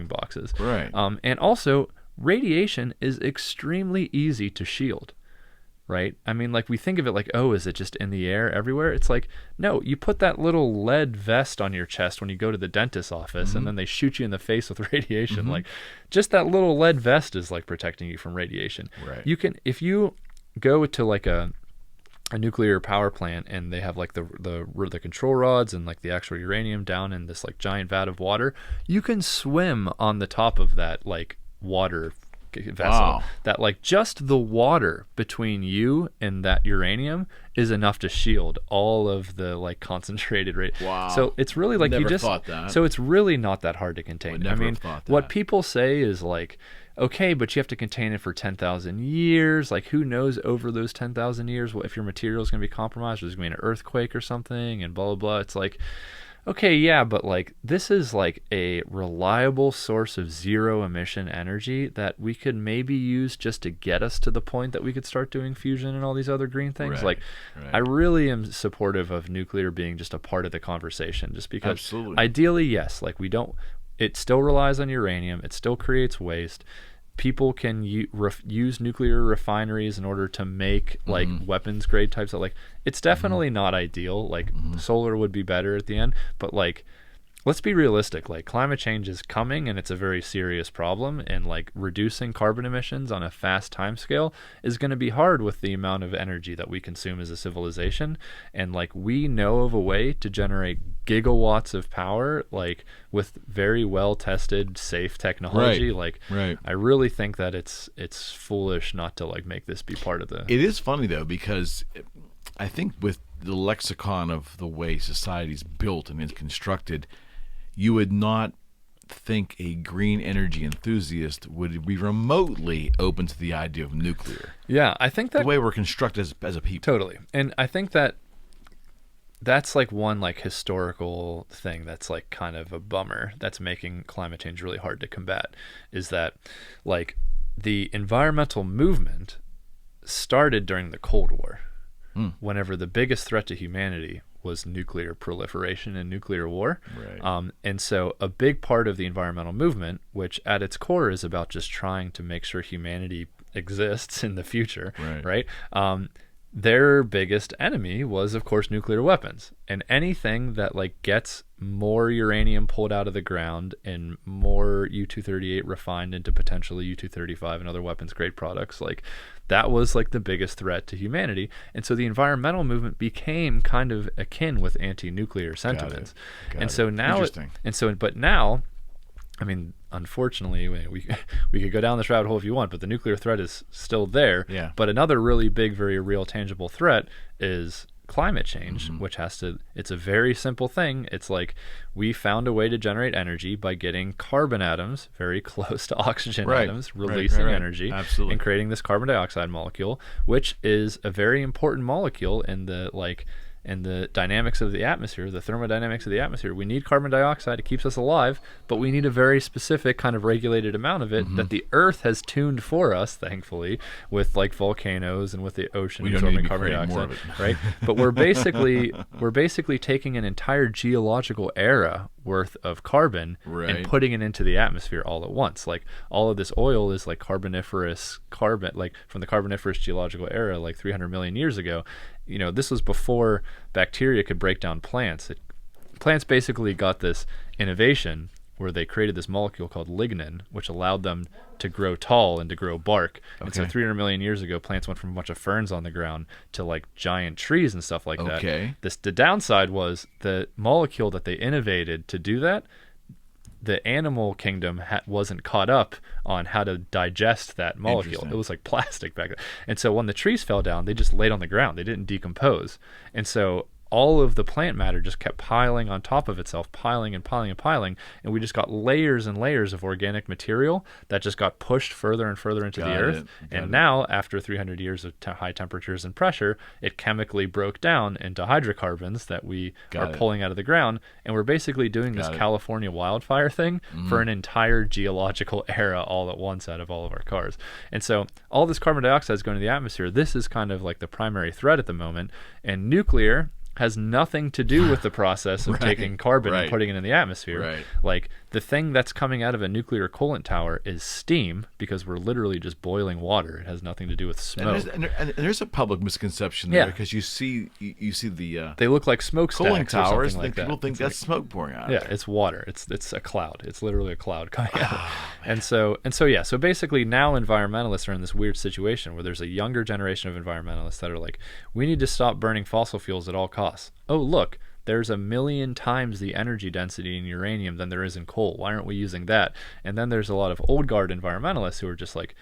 boxes. And also radiation is extremely easy to shield. Right? I mean, like we think of it like, oh, is it just in the air everywhere? It's like, no, you put that little lead vest on your chest when you go to the dentist's office, and then they shoot you in the face with radiation. Like just that little lead vest is like protecting you from radiation. You can, if you go to like a nuclear power plant and they have like the control rods and like the actual uranium down in this like giant vat of water, you can swim on the top of that like water vessel. That like just the water between you and that uranium is enough to shield all of the like concentrated So it's really like so it's really not that hard to contain. I mean, what people say is like, okay, but you have to contain it for 10,000 years. Like, who knows over those 10,000 years if your material is going to be compromised, or there's going to be an earthquake or something, and blah blah blah. It's like, okay, yeah, but like this is like a reliable source of zero emission energy that we could maybe use just to get us to the point that we could start doing fusion and all these other green things. I really am supportive of nuclear being just a part of the conversation, just because ideally, yes, like it still relies on uranium, it still creates waste. People can use nuclear refineries in order to make like weapons grade types of like, it's definitely not ideal. Like solar would be better at the end, but like, let's be realistic. Like climate change is coming, and it's a very serious problem, and like reducing carbon emissions on a fast time scale is going to be hard with the amount of energy that we consume as a civilization. And like we know of a way to generate gigawatts of power like with very well tested safe technology. I really think that it's foolish not to like make this be part of the. It is funny though, because I think with the lexicon of the way society's built and is constructed, you would not think a green energy enthusiast would be remotely open to the idea of nuclear. Yeah, I think that the way we're constructed as a people. Totally. And I think that that's like one like historical thing that's like kind of a bummer that's making climate change really hard to combat, is that like the environmental movement started during the Cold War, whenever the biggest threat to humanity was nuclear proliferation and nuclear war. And so a big part of the environmental movement, which at its core is about just trying to make sure humanity exists in the future, their biggest enemy was, of course, nuclear weapons. And anything that like gets more uranium pulled out of the ground and more U-238 refined into potentially U-235 and other weapons grade products, like that was like the biggest threat to humanity. And so the environmental movement became kind of akin with anti-nuclear sentiments. So now but now, I mean, unfortunately, we could go down this rabbit hole if you want, but the nuclear threat is still there. But another really big, very real, tangible threat is climate change, which it's a very simple thing. It's like we found a way to generate energy by getting carbon atoms very close to oxygen atoms, releasing energy and creating this carbon dioxide molecule, which is a very important molecule in the like and the dynamics of the atmosphere, the thermodynamics of the atmosphere. We need carbon dioxide. It keeps us alive, but we need a very specific kind of regulated amount of it that the Earth has tuned for us, thankfully, with like volcanoes and with the ocean absorbing carbon dioxide, right? But we're basically taking an entire geological era worth of carbon and putting it into the atmosphere all at once. Like all of this oil is like carboniferous carbon, like from the Carboniferous geological era, like 300 million years ago. You know, this was before bacteria could break down plants. Plants basically got this innovation where they created this molecule called lignin, which allowed them to grow tall and to grow bark. And so 300 million years ago, plants went from a bunch of ferns on the ground to like giant trees and stuff like that. The downside was the molecule that they innovated to do that, the animal kingdom wasn't caught up on how to digest that molecule. It was like plastic back then. And so when the trees fell down, they just laid on the ground. They didn't decompose. And so all of the plant matter just kept piling on top of itself, piling and piling and piling, and we just got layers and layers of organic material that just got pushed further and further into the earth. And now, after 300 years of high temperatures and pressure, it chemically broke down into hydrocarbons that we are pulling out of the ground, and we're basically doing this California wildfire thing for an entire geological era all at once out of all of our cars. And so all this carbon dioxide is going to the atmosphere. This is kind of like the primary threat at the moment, and nuclear has nothing to do with the process of taking carbon and putting it in the atmosphere. Like the thing that's coming out of a nuclear coolant tower is steam, because we're literally just boiling water. It has nothing to do with smoke. And there's a public misconception there, because you see the they look like smokestacks cooling towers. Like people think that's smoke pouring out. Yeah, it's water. It's a cloud. It's literally a cloud coming out. And so basically now environmentalists are in this weird situation where there's a younger generation of environmentalists that are like, we need to stop burning fossil fuels at all costs. Oh, look, there's 1 million times the energy density in uranium than there is in coal. Why aren't we using that? And then there's a lot of old guard environmentalists who are just like,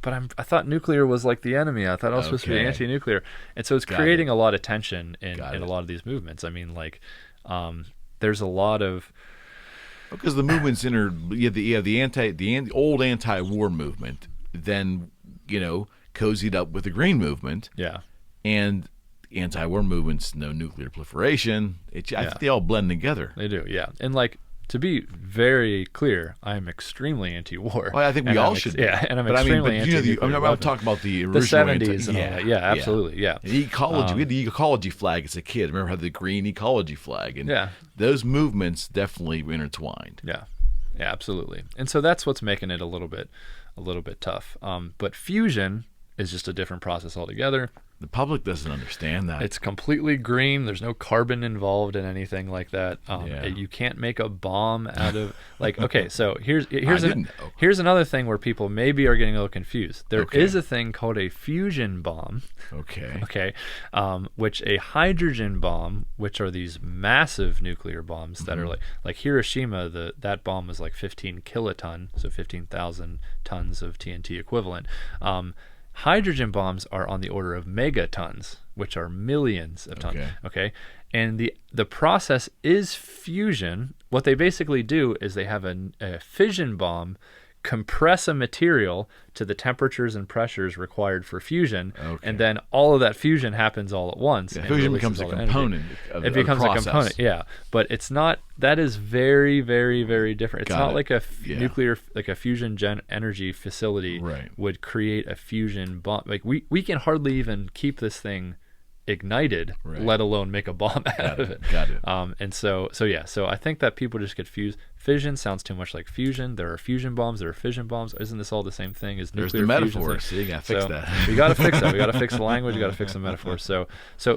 but I thought nuclear was like the enemy. I thought I was supposed to be anti-nuclear. And so it's creating a lot of tension in a lot of these movements. I mean, like, there's a lot of... Because the movements you have the old anti-war movement, then, cozied up with the green movement. Yeah. And anti-war movements, no nuclear proliferation. I think they all blend together. They do, yeah. And like, to be very clear, I'm extremely anti-war. Well, I think we all should be. Yeah, and I'm extremely anti-nuclear. I'm talking about the original 70s and all that. Yeah, absolutely, yeah. The ecology, we had the ecology flag as a kid. Remember how the green ecology flag? And those movements definitely were intertwined. Yeah, absolutely. And so that's what's making it a little bit tough. But fusion is just a different process altogether. The public doesn't understand that. It's completely green. There's no carbon involved in anything like that. You can't make a bomb out of okay. So here's another thing where people maybe are getting a little confused. There is a thing called a fusion bomb. Okay. Which a hydrogen bomb, which are these massive nuclear bombs that are like Hiroshima. That bomb was like 15 kiloton, so 15,000 tons of TNT equivalent. Hydrogen bombs are on the order of megatons, which are millions of tons. Okay. And the process is fusion. What they basically do is they have a fission bomb compress a material to the temperatures and pressures required for fusion, and then all of that fusion happens all at once. Yeah, fusion becomes a component of it becomes a component, but it's not. That is very, very, very different. It's not like a nuclear, like a fusion energy facility would create a fusion bomb. Like we can hardly even keep this thing ignited, let alone make a bomb out of it. Got it. And so I think that people just get fused. Fission sounds too much like fusion. There are fusion bombs. There are fission bombs. Isn't this all the same thing? Is nuclear There's the fusion metaphor. So you gotta fix that. We gotta fix that. We gotta fix the language. We gotta fix the metaphor. So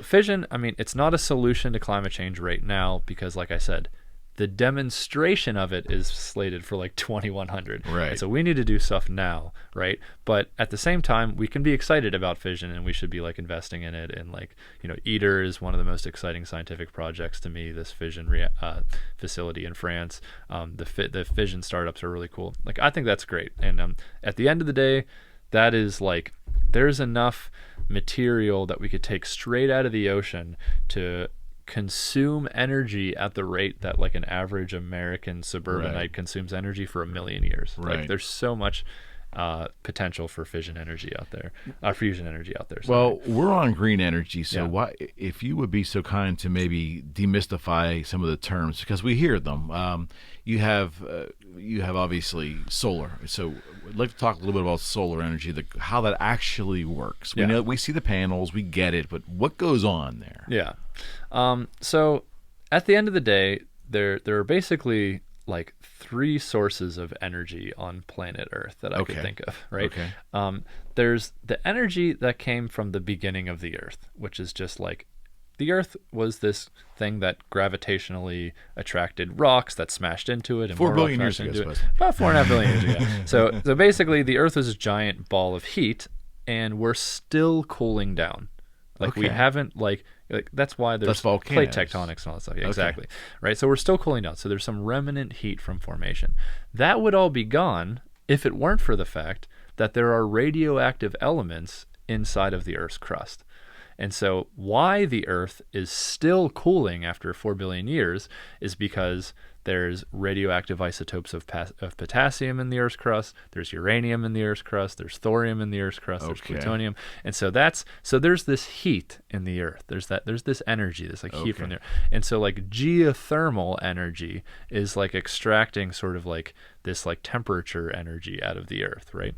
fission. I mean, it's not a solution to climate change right now because, like I said, the demonstration of it is slated for like 2100. Right. And so we need to do stuff now, right? But at the same time, we can be excited about fission and we should be like investing in it. And like, ITER is one of the most exciting scientific projects to me, this fission facility in France. The fission startups are really cool. Like, I think that's great. And at the end of the day, that is like, there's enough material that we could take straight out of the ocean to consume energy at the rate that like an average American suburbanite consumes energy for 1 million years. Like, there's so much potential for fission energy out there, fusion energy out there. Well, we're on green energy, so why, if you would be so kind to maybe demystify some of the terms, because we hear them. You have obviously solar, so I'd like to talk a little bit about solar energy, how that actually works. We know, we see the panels, we get it, but what goes on there? Yeah. So at the end of the day, there are basically like three sources of energy on planet Earth that I could think of, right? Okay. There's the energy that came from the beginning of the Earth, which is just like the Earth was this thing that gravitationally attracted rocks that smashed into it. And 4 billion years ago, about 4.5 billion years ago. So basically, the Earth is a giant ball of heat, and we're still cooling down. Like we haven't like that's why there's plate tectonics and all that stuff. Yeah, exactly. Right. So we're still cooling down. So there's some remnant heat from formation. That would all be gone if it weren't for the fact that there are radioactive elements inside of the Earth's crust. And so why the Earth is still cooling after 4 billion years is because there's radioactive isotopes of potassium in the Earth's crust, there's uranium in the Earth's crust, there's thorium in the Earth's crust, there's plutonium. And so there's this heat in the Earth. There's this energy, this like heat from there. And so like geothermal energy is like extracting sort of like this like temperature energy out of the Earth, right?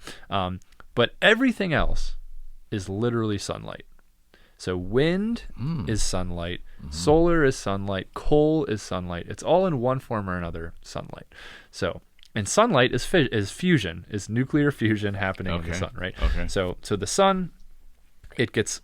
But everything else is literally sunlight. So wind is sunlight, solar is sunlight, coal is sunlight. It's all in one form or another sunlight. So, and sunlight is fusion, is nuclear fusion happening in the sun, right? So the sun, it gets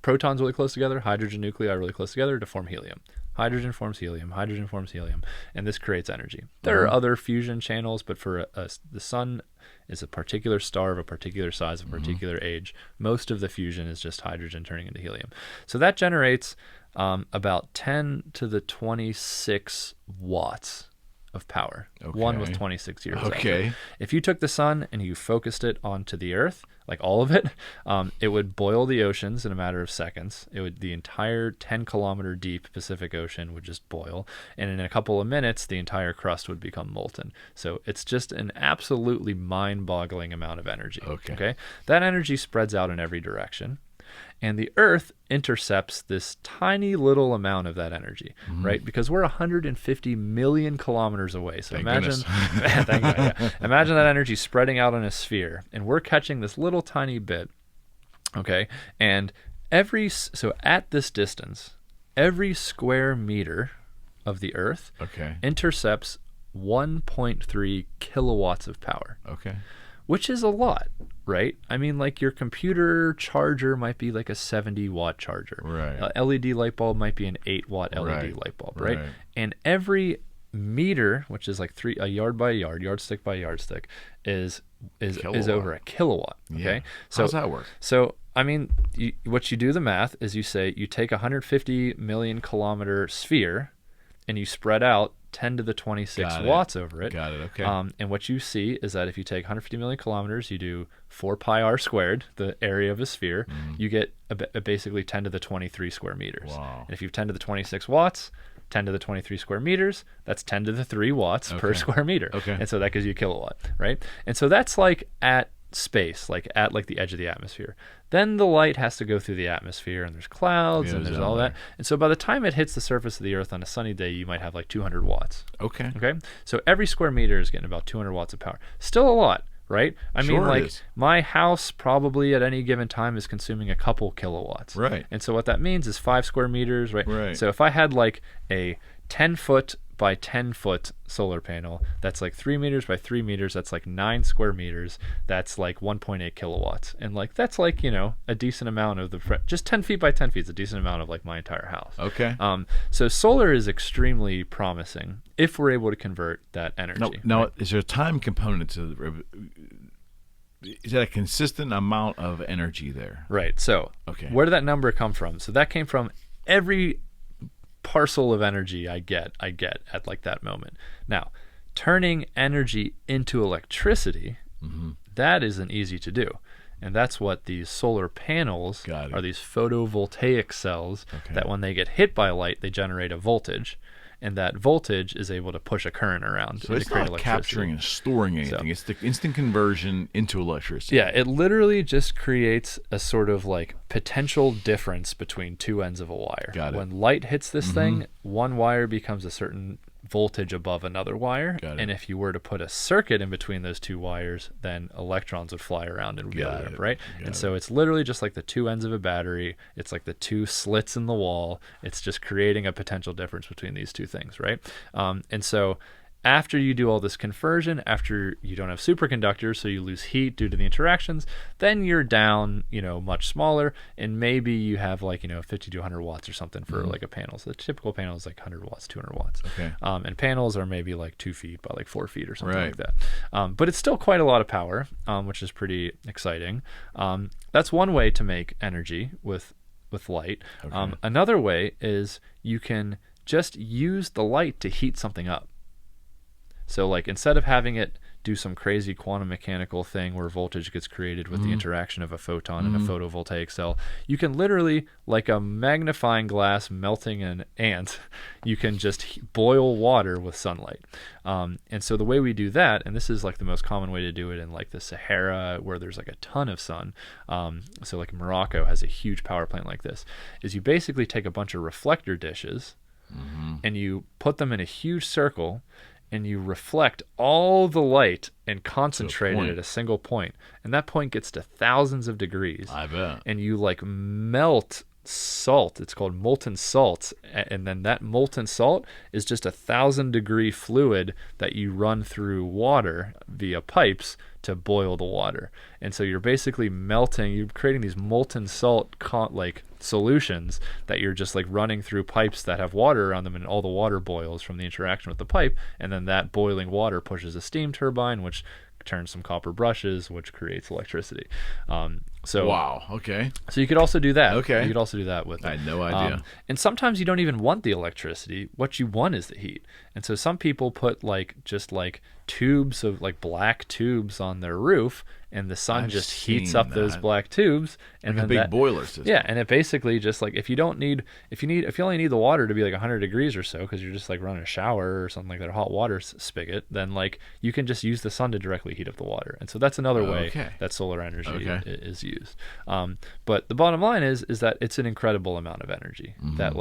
protons really close together, hydrogen nuclei really close together to form helium. Hydrogen forms helium, hydrogen forms helium, and this creates energy. There are other fusion channels, but for the sun is a particular star of a particular size, of a particular age. Most of the fusion is just hydrogen turning into helium. So that generates about 10 to the 26 watts of power. One with 26 years. If you took the sun and you focused it onto the Earth, like all of it, it would boil the oceans in a matter of seconds. The entire 10-kilometer deep Pacific Ocean would just boil, and in a couple of minutes, the entire crust would become molten. So it's just an absolutely mind-boggling amount of energy. Okay? That energy spreads out in every direction. And the Earth intercepts this tiny little amount of that energy, right? Because we're 150 million kilometers away. So imagine that energy spreading out in a sphere, and we're catching this little tiny bit, okay? And so at this distance, every square meter of the Earth intercepts 1.3 kilowatts of power. Which is a lot, right? I mean, like your computer charger might be like a 70-watt charger. LED light bulb might be an 8-watt LED light bulb, right? And every meter, which is like a yard by yard, yardstick by yardstick, is over a kilowatt. Okay, so how does that work? So I mean, what you do the math is you take a 150 million kilometer sphere, and you spread out 10 to the 26 watts over it. And what you see is that if you take 150 million kilometers, you do 4 pi r squared, the area of a sphere, you get basically 10 to the 23 square meters. And if you have 10 to the 26 watts, 10 to the 23 square meters, that's 10 to the 3 watts per square meter. And so that gives you a kilowatt, right? And so that's like at space, like at like the edge of the atmosphere. Then the light has to go through the atmosphere, and there's clouds, and there's all that. And so by the time it hits the surface of the Earth on a sunny day, you might have like 200 watts. Okay. So every square meter is getting about 200 watts of power. Still a lot, right? I mean, like my house probably at any given time is consuming a couple kilowatts. And so what that means is 5 square meters, right? So if I had like a 10-foot by 10-foot solar panel, that's like 3 meters by 3 meters, that's like 9 square meters, that's like 1.8 kilowatts. And like that's like, you know, a decent amount of just 10 feet by 10 feet is a decent amount of like my entire house. So solar is extremely promising if we're able to convert that energy. Now is there a time component to is that a consistent amount of energy there? Right. So where did that number come from? So that came from every parcel of energy I get at like that moment. Now, turning energy into electricity, that isn't easy to do. And that's what these solar panels are, these photovoltaic cells that when they get hit by light, they generate a voltage. and that voltage is able to push a current around. So it's not capturing and storing anything. It's the instant conversion into electricity. Yeah, it literally just creates a sort of like potential difference between two ends of a wire. Got it. When light hits this thing, one wire becomes a certain voltage above another wire, and if you were to put a circuit in between those two wires, then electrons would fly around and would be lit up, right? And so it's literally just like the two ends of a battery. It's like the two slits in the wall. It's just creating a potential difference between these two things, right? And so after you do all this conversion, after you don't have superconductors, so you lose heat due to the interactions, then you're down, much smaller, and maybe you have 50 to 100 watts or something for like a panel. So the typical panel is like 100 watts, 200 watts. Okay. And panels are maybe like 2 feet by like 4 feet or something like that. But it's still quite a lot of power, which is pretty exciting. That's one way to make energy with light. Okay. Another way is you can just use the light to heat something up. So like instead of having it do some crazy quantum mechanical thing where voltage gets created with the interaction of a photon and a photovoltaic cell, you can literally, like a magnifying glass melting an ant, you can just boil water with sunlight. And so the way we do that, and this is like the most common way to do it in like the Sahara where there's like a ton of sun, so like Morocco has a huge power plant like this, is you basically take a bunch of reflector dishes and you put them in a huge circle, and you reflect all the light and concentrate it at a single point. And that point gets to thousands of degrees. I bet. And you like melt salt. It's called molten salt. And then that molten salt is just 1,000-degree fluid that you run through water via pipes to boil the water. And so you're basically melting, you're creating these molten salt solutions that you're just like running through pipes that have water around them, and all the water boils from the interaction with the pipe, and then that boiling water pushes a steam turbine, which turns some copper brushes, which creates electricity. Wow. Okay. So you could also do that. Okay. You could also do that with I had no idea. And sometimes you don't even want the electricity. What you want is the heat. And so some people put just tubes of black tubes on their roof, and the sun just heats up those black tubes, and like then a big boiler system. Yeah, and it basically just if you only need the water to be like 100 degrees or so, because you're just running a shower or something like that, a hot water spigot, then you can just use the sun to directly heat up the water. And so that's another way that solar energy is used. But the bottom line is that it's an incredible amount of energy. That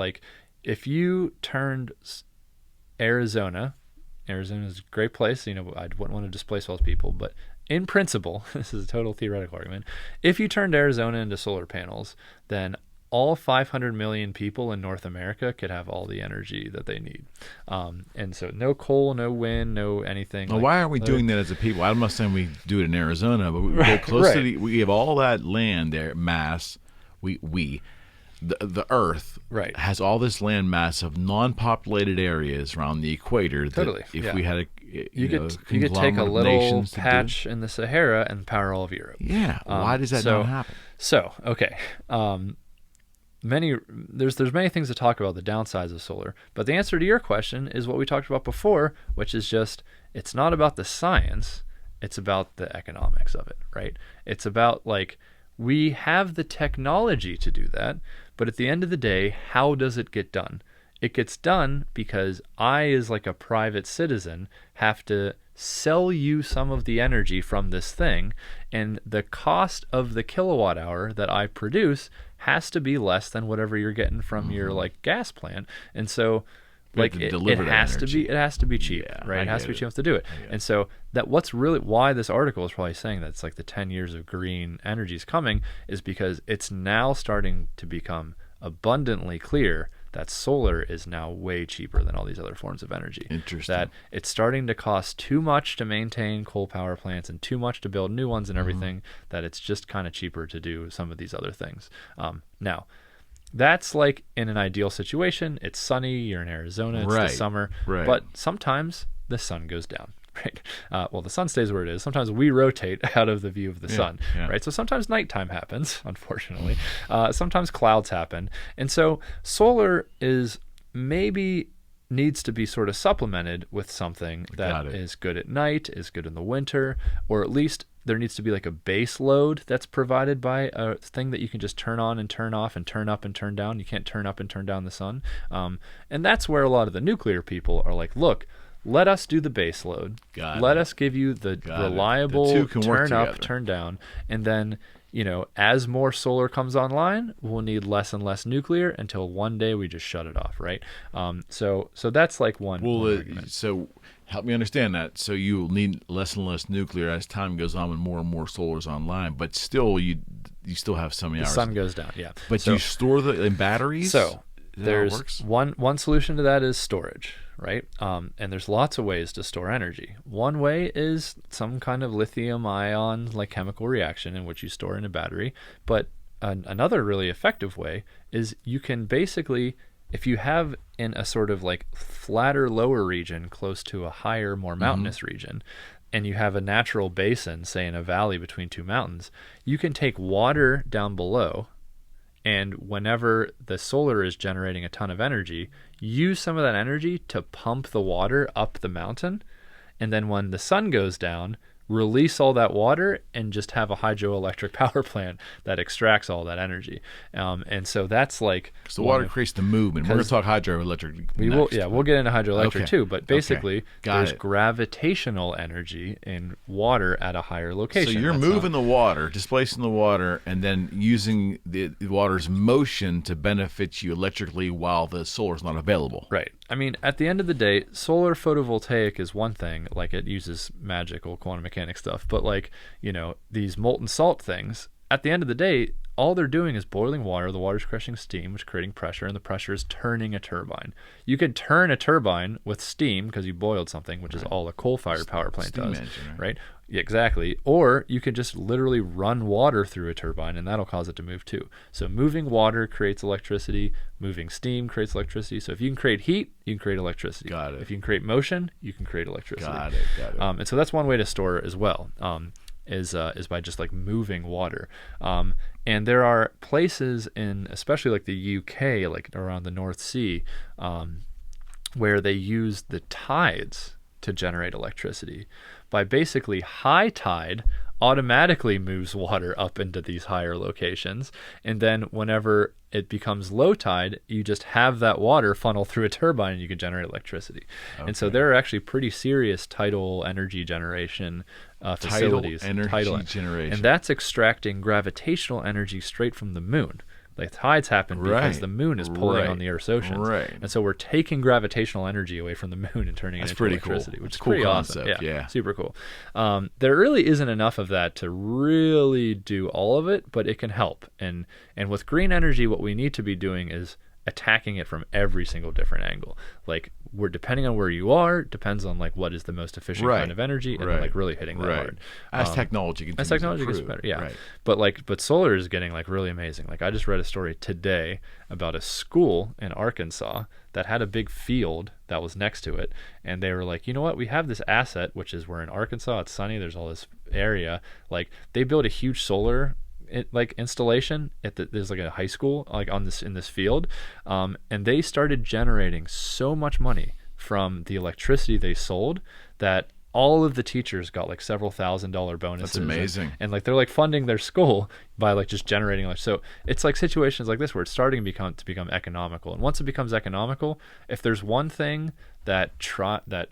if you turned Arizona is a great place. I wouldn't want to displace all those people, but in principle, this is a total theoretical argument. If you turned Arizona into solar panels, then all 500 million people in North America could have all the energy that they need. And so no coal, no wind, no anything. Now, why are we doing that as a people? I'm not saying we do it in Arizona, but we go close to we have all that land there, mass. The Earth has all this land mass of non-populated areas around the equator. Totally. If we had you could take a little patch in the Sahara and power all of Europe. Yeah. Why does that not happen? So okay. There's many things to talk about the downsides of solar, but the answer to your question is what we talked about before, which is just it's not about the science, it's about the economics of it, right? It's about we have the technology to do that, but at the end of the day, how does it get done? It gets done because I, as a private citizen, have to sell you some of the energy from this thing, and the cost of the kilowatt hour that I produce has to be less than whatever you're getting from your gas plant. And so it has to be cheap, right? It has to be cheap to do it. And so what's really why this article is probably saying that it's the 10 years of green energy is coming is because it's now starting to become abundantly clear that solar is now way cheaper than all these other forms of energy. Interesting. That it's starting to cost too much to maintain coal power plants and too much to build new ones and everything, that it's just kind of cheaper to do some of these other things. Now, that's in an ideal situation. It's sunny, you're in Arizona, it's the summer, but sometimes the sun goes down. Right. Well, the sun stays where it is. Sometimes we rotate out of the view of the sun, right? So sometimes nighttime happens, unfortunately. Sometimes clouds happen. And so solar needs to be sort of supplemented with something that is good at night, is good in the winter, or at least there needs to be like a base load that's provided by a thing that you can just turn on and turn off and turn up and turn down. You can't turn up and turn down the sun. And that's where a lot of the nuclear people are like, look, let us do the base load. Let us give you the reliable turn up, turn down. And then, as more solar comes online, we'll need less and less nuclear until one day we just shut it off, right? So that's like one argument. So help me understand that. So you'll need less and less nuclear as time goes on and more solar's online, but still you still have so many hours. The sun goes down, yeah. But do you store in batteries? So there's one solution to that is storage, right? And there's lots of ways to store energy. One way is some kind of lithium ion like chemical reaction in which you store in a battery. But another really effective way is you can basically, if you have in a sort of like flatter lower region close to a higher, more mountainous region, and you have a natural basin, say in a valley between two mountains, you can take water down below, and whenever the solar is generating a ton of energy, use some of that energy to pump the water up the mountain. And then when the sun goes down, release all that water and just have a hydroelectric power plant that extracts all that energy. And so that's like... So water creates the movement. We're going to talk hydroelectric next. We'll get into hydroelectric too. But basically, there's gravitational energy in water at a higher location. So you're moving the water, displacing the water, and then using the water's motion to benefit you electrically while the solar's not available. Right. I mean, at the end of the day, solar photovoltaic is one thing, like it uses magical quantum mechanics stuff, but like, these molten salt things, at the end of the day, all they're doing is boiling water, the water's crushing steam, which is creating pressure, and the pressure is turning a turbine. You could turn a turbine with steam because you boiled something, which is all a coal-fired power plant does, engine, right? Yeah, exactly. Or you could just literally run water through a turbine, and that'll cause it to move too. So moving water creates electricity, moving steam creates electricity. So if you can create heat, you can create electricity. Got it. If you can create motion, you can create electricity. Got it. And so that's one way to store as well. Is by just like moving water. And there are places in, especially like the UK, like around the North Sea, where they use the tides to generate electricity. By basically high tide automatically moves water up into these higher locations, and then whenever it becomes low tide, you just have that water funnel through a turbine and you can generate electricity. And so there are actually pretty serious tidal energy generation facilities. Tidal energy generation. And that's extracting gravitational energy straight from the moon. Like tides happen because the moon is pulling on the Earth's oceans. Right. And so we're taking gravitational energy away from the moon and turning it into electricity, which is pretty awesome. Yeah, super cool. There really isn't enough of that to really do all of it, but it can help. And with green energy, what we need to be doing is attacking it from every single different angle. Like we're depending on where you are, depends on like what is the most efficient kind of energy, and then like really hitting that hard. As technology gets better, But solar is getting like really amazing. Like I just read a story today about a school in Arkansas that had a big field that was next to it, and they were like, you know what, we have this asset, which is we're in Arkansas, it's sunny, there's all this area. Like they built a huge solar installation there's like a high school like in this field, and they started generating so much money from the electricity they sold that all of the teachers got like several $1,000 bonuses. That's amazing. And like they're like funding their school by like just generating so it's like situations like this where it's starting to become economical. And once it becomes economical, if there's one thing that triumphs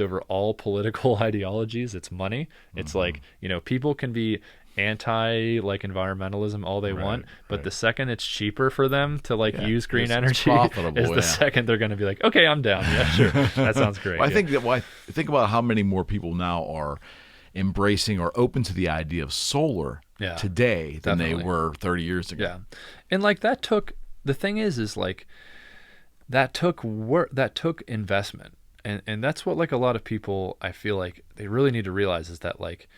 over all political ideologies, it's money. It's like, people can be anti like environmentalism all they want, but the second it's cheaper for them to use green energy is the second they're going to be like, okay, I'm down. Yeah, sure. That sounds great. I think think about how many more people now are embracing or open to the idea of solar today than they were 30 years ago. Yeah. And like that took work, that took investment. And that's what like a lot of people, I feel like they really need to realize is that like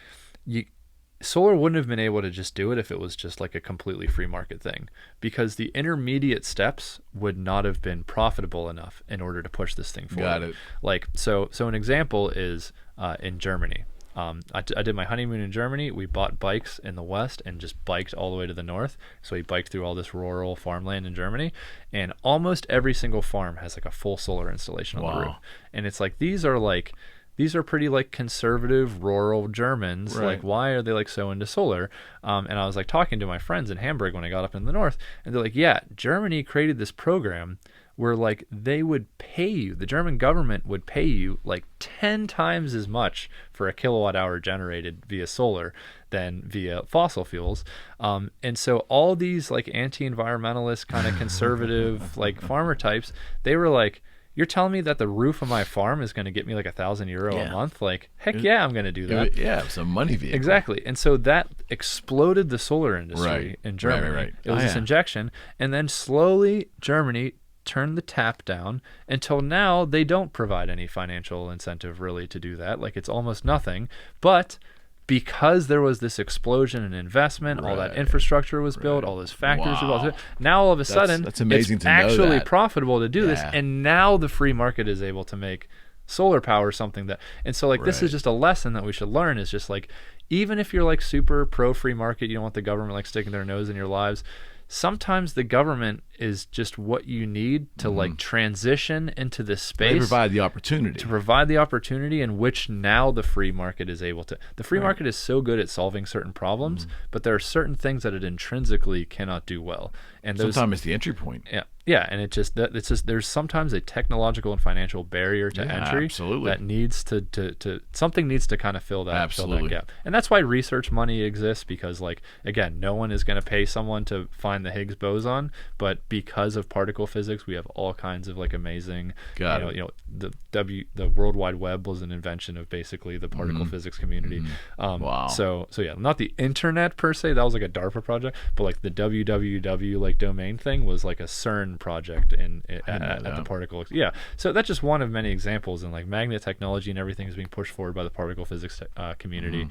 solar wouldn't have been able to just do it if it was just like a completely free market thing, because the intermediate steps would not have been profitable enough in order to push this thing forward. Got it. Like, so an example is in Germany. I did my honeymoon in Germany. We bought bikes in the west and just biked all the way to the north. So we biked through all this rural farmland in Germany, and almost every single farm has like a full solar installation on the roof. And it's like, these are like these are pretty like conservative rural Germans. Right. Like, why are they like so into solar? And I was like talking to my friends in Hamburg when I got up in the north, and they're like, yeah, Germany created this program where like they would pay you, the German government would pay you like 10 times as much for a kilowatt hour generated via solar than via fossil fuels. And so all these like anti-environmentalist kind of conservative like farmer types, they were like, you're telling me that the roof of my farm is going to get me like €1,000 a month? Like, heck yeah, I'm going to do that. Yeah, it's a money vehicle. Exactly. And so that exploded the solar industry in Germany. Right. It was this injection. And then slowly Germany turned the tap down until now they don't provide any financial incentive really to do that. Like, it's almost nothing. But because there was this explosion in investment, all that infrastructure was built, all those factories were built. Now all of a sudden, that's amazing it's to know actually that. profitable to do this, and now the free market is able to make solar power something that. And so like this is just a lesson that we should learn. Is just like, even if you're like super pro free market, you don't want the government like sticking their nose in your lives. Sometimes the government is just what you need to like transition into this space. They provide the opportunity. To provide the opportunity in which now the free market is able to. The free market is so good at solving certain problems, but there are certain things that it intrinsically cannot do well. And sometimes it's the entry point. Yeah, and it's just there's sometimes a technological and financial barrier to entry absolutely. that needs to something needs to kind of fill that gap. And that's why research money exists, because like again, no one is going to pay someone to find the Higgs boson, but because of particle physics, we have all kinds of like amazing the World Wide Web was an invention of basically the particle physics community. Wow. So yeah, not the internet per se, that was like a DARPA project, but like the www like domain thing was like a CERN project at the particle. Yeah, so that's just one of many examples, and like magnet technology and everything is being pushed forward by the particle physics community.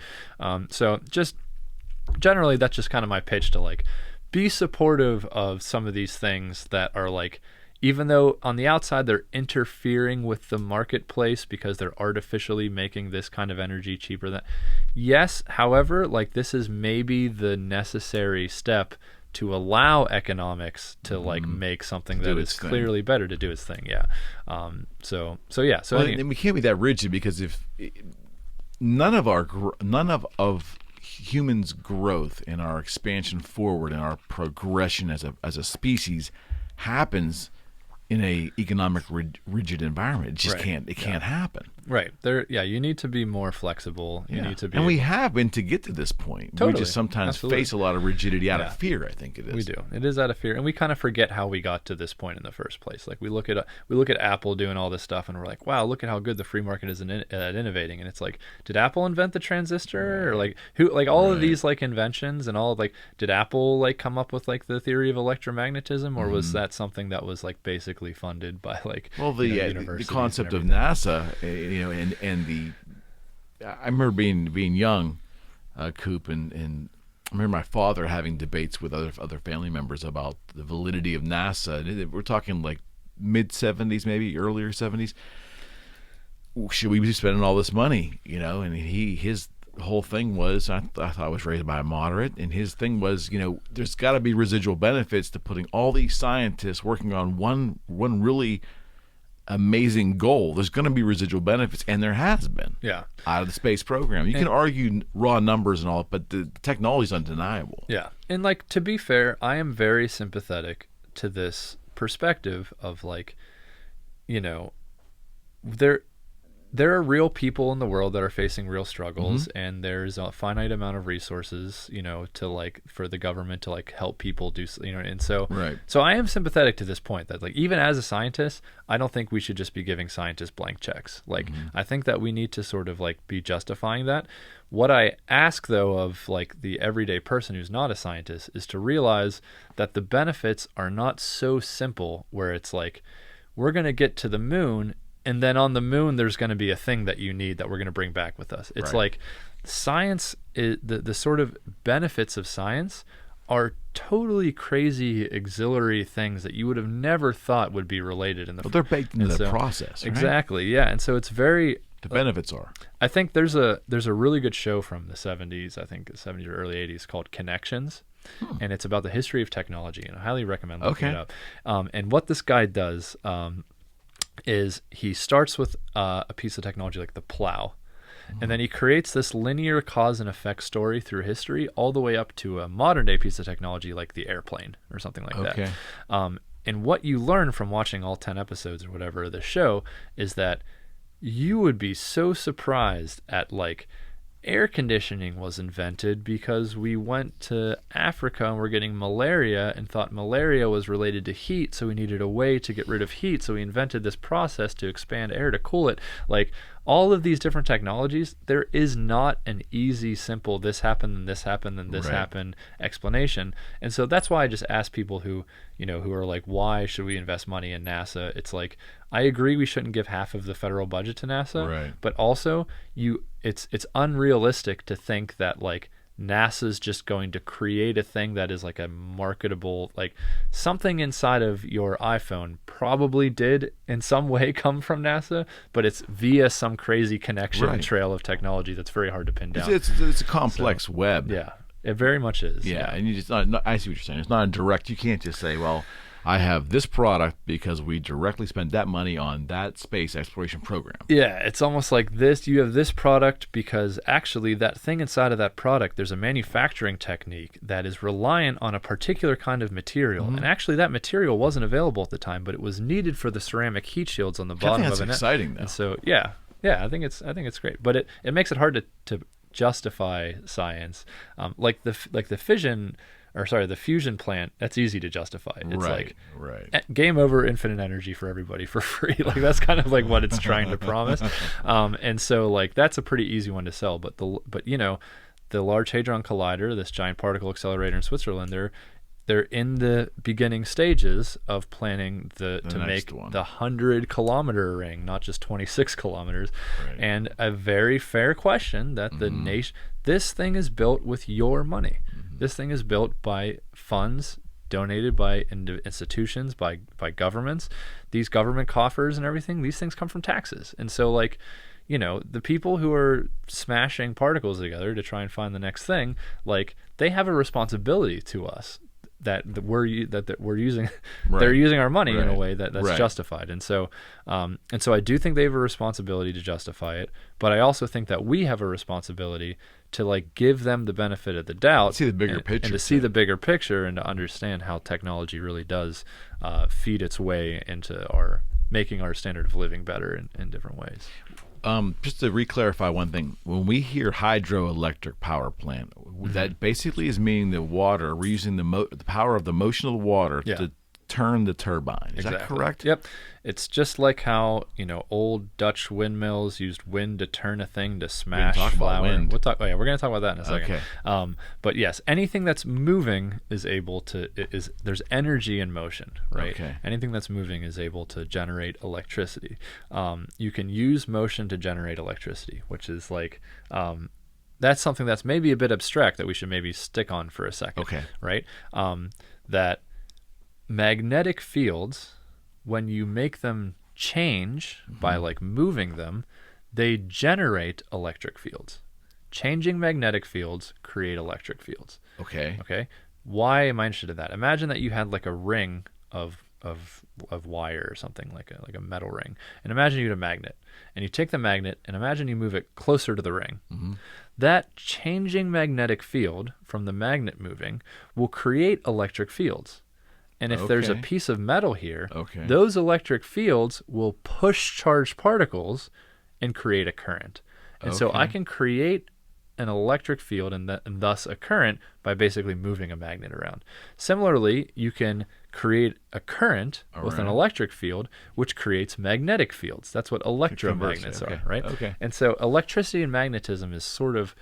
So just generally, that's just kind of my pitch to like be supportive of some of these things that are like, even though on the outside they're interfering with the marketplace because they're artificially making this kind of energy cheaper than. Yes, however, like this is maybe the necessary step to allow economics to like make something that is clearly better to do its thing. So and we can't be that rigid, because if none of humans' growth and our expansion forward and our progression as a species happens in a economic rigid environment. It just can't happen. Right. You need to be more flexible. You need to be, and we have been to get to this point. Totally. We just sometimes face a lot of rigidity out of fear, I think it is. We do. It is out of fear, and we kind of forget how we got to this point in the first place. Like we look at Apple doing all this stuff, and we're like, wow, look at how good the free market is at innovating. And it's like, did Apple invent the transistor, or like who? Like all of these like inventions and all of like, did Apple like come up with like the theory of electromagnetism, or was that something that was like basically funded by like the concept of NASA? I remember being young, Coop, and I remember my father having debates with other family members about the validity of NASA. We're talking like mid 70s, maybe earlier 70s. Should we be spending all this money? And his whole thing was, I thought I was raised by a moderate, and his thing was, there's got to be residual benefits to putting all these scientists working on one really amazing goal. There's going to be residual benefits, and there has been out of the space program. You can argue raw numbers and all, but the technology is undeniable. Yeah, and like, to be fair, I am very sympathetic to this perspective of like, there are real people in the world that are facing real struggles, and there's a finite amount of resources, to like for the government to like help people do, and so so I am sympathetic to this point that like, even as a scientist, I don't think we should just be giving scientists blank checks. Like I think that we need to sort of like be justifying that. What I ask though of like the everyday person who's not a scientist is to realize that the benefits are not so simple, where it's like, we're going to get to the moon, and then on the moon, there's going to be a thing that you need that we're going to bring back with us. It's like science, the sort of benefits of science are totally crazy, auxiliary things that you would have never thought would be related in the. But they're baked into the process, right? Exactly, yeah. And so it's very. The benefits are. I think there's a really good show from the 70s, I think the 70s or early 80s, called Connections. And it's about the history of technology, and I highly recommend looking it up. And what this guy does. is he starts with a piece of technology like the plow. And then he creates this linear cause and effect story through history all the way up to a modern day piece of technology like the airplane or something like that. And what you learn from watching all 10 episodes or whatever of the show is that you would be so surprised at like air conditioning was invented because we went to Africa and we're getting malaria and thought malaria was related to heat, so we needed a way to get rid of heat, so we invented this process to expand air to cool it. Like all of these different technologies, there is not an easy, simple this happened and this happened and this happened explanation. And so that's why I just ask people who are like, why should we invest money in NASA? It's like, I agree we shouldn't give half of the federal budget to NASA, but also it's unrealistic to think that like NASA's just going to create a thing that is like a marketable, like something inside of your iPhone probably did in some way come from NASA, but it's via some crazy connection trail of technology that's very hard to pin down. It's a complex web. Yeah, it very much is. Yeah, and you just I see what you're saying. It's not a direct. You can't just say, well, I have this product because we directly spent that money on that space exploration program. Yeah, it's almost like this. You have this product because actually that thing inside of that product, there's a manufacturing technique that is reliant on a particular kind of material. And actually that material wasn't available at the time, but it was needed for the ceramic heat shields on the bottom of it. That's exciting, though. And so, yeah, I think it's great. But it makes it hard to justify science. Like the fusion plant, that's easy to justify. It's game over, infinite energy for everybody for free. Like that's kind of like what it's trying to promise. And so like that's a pretty easy one to sell. But the Large Hadron Collider, this giant particle accelerator in Switzerland, they're in the beginning stages of planning to make the 100-kilometer ring, not just 26 kilometers. And a very fair question that the nation, this thing is built with your money. This thing is built by funds donated by institutions, by governments. These government coffers and everything, these things come from taxes. And so like, the people who are smashing particles together to try and find the next thing, like they have a responsibility to us that we're using. They're using our money in a way that's justified. And so I do think they have a responsibility to justify it, but I also think that we have a responsibility to like give them the benefit of the doubt, see the bigger picture, and to see the bigger picture, and to understand how technology really does feed its way into making our standard of living better in different ways. Just to re-clarify one thing, when we hear hydroelectric power plant, that basically is meaning the water, we're using the power of the motion of the water to turn the turbine. Is that correct? Yep. It's just like how, old Dutch windmills used wind to turn a thing to smash flour. We're going to talk about that in a second. Okay. But yes, anything that's moving is able to, there's energy in motion, right? Okay. Anything that's moving is able to generate electricity. You can use motion to generate electricity, which is like, that's something that's maybe a bit abstract that we should maybe stick on for a second. Okay. Right? That magnetic fields, when you make them change by like moving them, they generate electric fields. Changing magnetic fields create electric fields. Okay. Why am I interested in that? Imagine that you had like a ring of wire or something, like a metal ring, and imagine you had a magnet, and you take the magnet and imagine you move it closer to the ring. That changing magnetic field from the magnet moving will create electric fields. And if there's a piece of metal here, those electric fields will push charged particles and create a current. And so I can create an electric field and thus a current by basically moving a magnet around. Similarly, you can create a current with an electric field, which creates magnetic fields. That's what electromagnets are, right? And so electricity and magnetism is sort of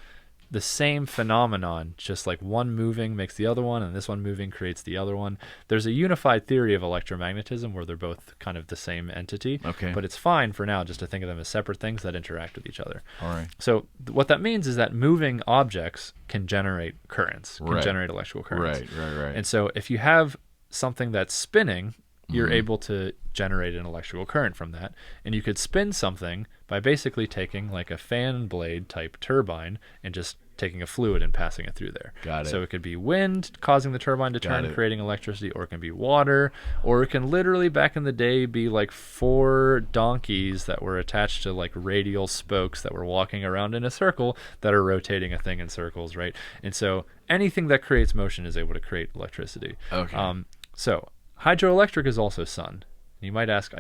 the same phenomenon, just like one moving makes the other one, and this one moving creates the other one. There's a unified theory of electromagnetism where they're both kind of the same entity, but it's fine for now just to think of them as separate things that interact with each other. All right. So what that means is that moving objects can generate currents, can generate electrical currents. Right. And so if you have something that's spinning, you're able to generate an electrical current from that. And you could spin something by basically taking like a fan blade type turbine and just taking a fluid and passing it through there. Got it. So it could be wind causing the turbine to turn, creating electricity, or it can be water, or it can literally, back in the day, be like 4 donkeys that were attached to like radial spokes that were walking around in a circle that are rotating a thing in circles, right? And so anything that creates motion is able to create electricity. Okay. So hydroelectric is also sun. You might ask,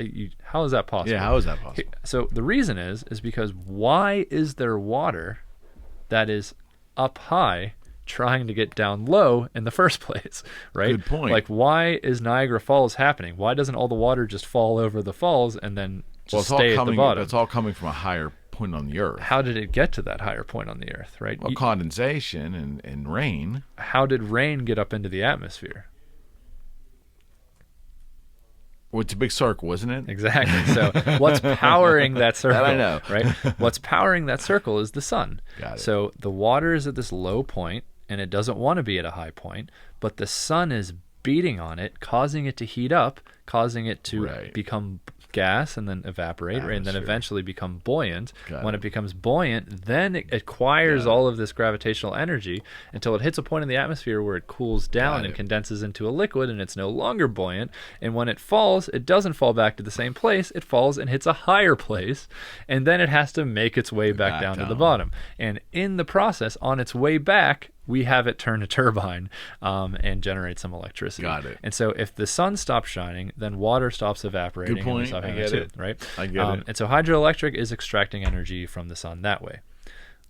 how is that possible? Yeah, how is that possible? So the reason is because why is there water that is up high trying to get down low in the first place, right? Good point. Like, why is Niagara Falls happening? Why doesn't all the water just fall over the falls and then just stay at the bottom? It's all coming from a higher point on the earth. How did it get to that higher point on the earth, right? Well, condensation and rain. How did rain get up into the atmosphere? Well, it's a big circle, isn't it? Exactly. So what's powering that circle? That I know. Right? What's powering that circle is the sun. Got it. So the water is at this low point, and it doesn't want to be at a high point, but the sun is beating on it, causing it to heat up, causing it to become gas and then evaporate, right? And then eventually become buoyant. When it becomes buoyant, then it acquires all of this gravitational energy until it hits a point in the atmosphere where it cools down and condenses into a liquid, and it's no longer buoyant. And when it falls, it doesn't fall back to the same place. It falls and hits a higher place, and then it has to make its way back down to the bottom. And in the process, on its way back, we have it turn a turbine and generate some electricity. Got it. And so if the sun stops shining, then water stops evaporating. Good point. And I get it. Right? I get it. And so hydroelectric is extracting energy from the sun that way.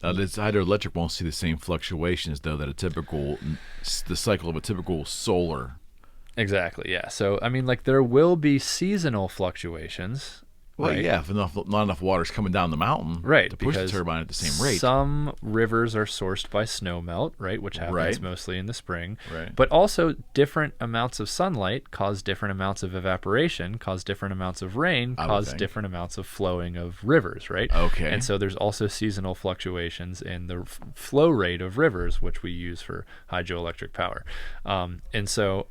Now, this hydroelectric won't see the same fluctuations, though, that the cycle of a typical solar. Exactly, yeah. So, I mean, like, there will be seasonal fluctuations. Well, yeah, if not enough water is coming down the mountain to push the turbine at the same rate. Some rivers are sourced by snowmelt, right, which happens mostly in the spring. Right. But also different amounts of sunlight cause different amounts of evaporation, cause different amounts of rain, cause different amounts of flowing of rivers, right? Okay. And so there's also seasonal fluctuations in the flow rate of rivers, which we use for hydroelectric power. And so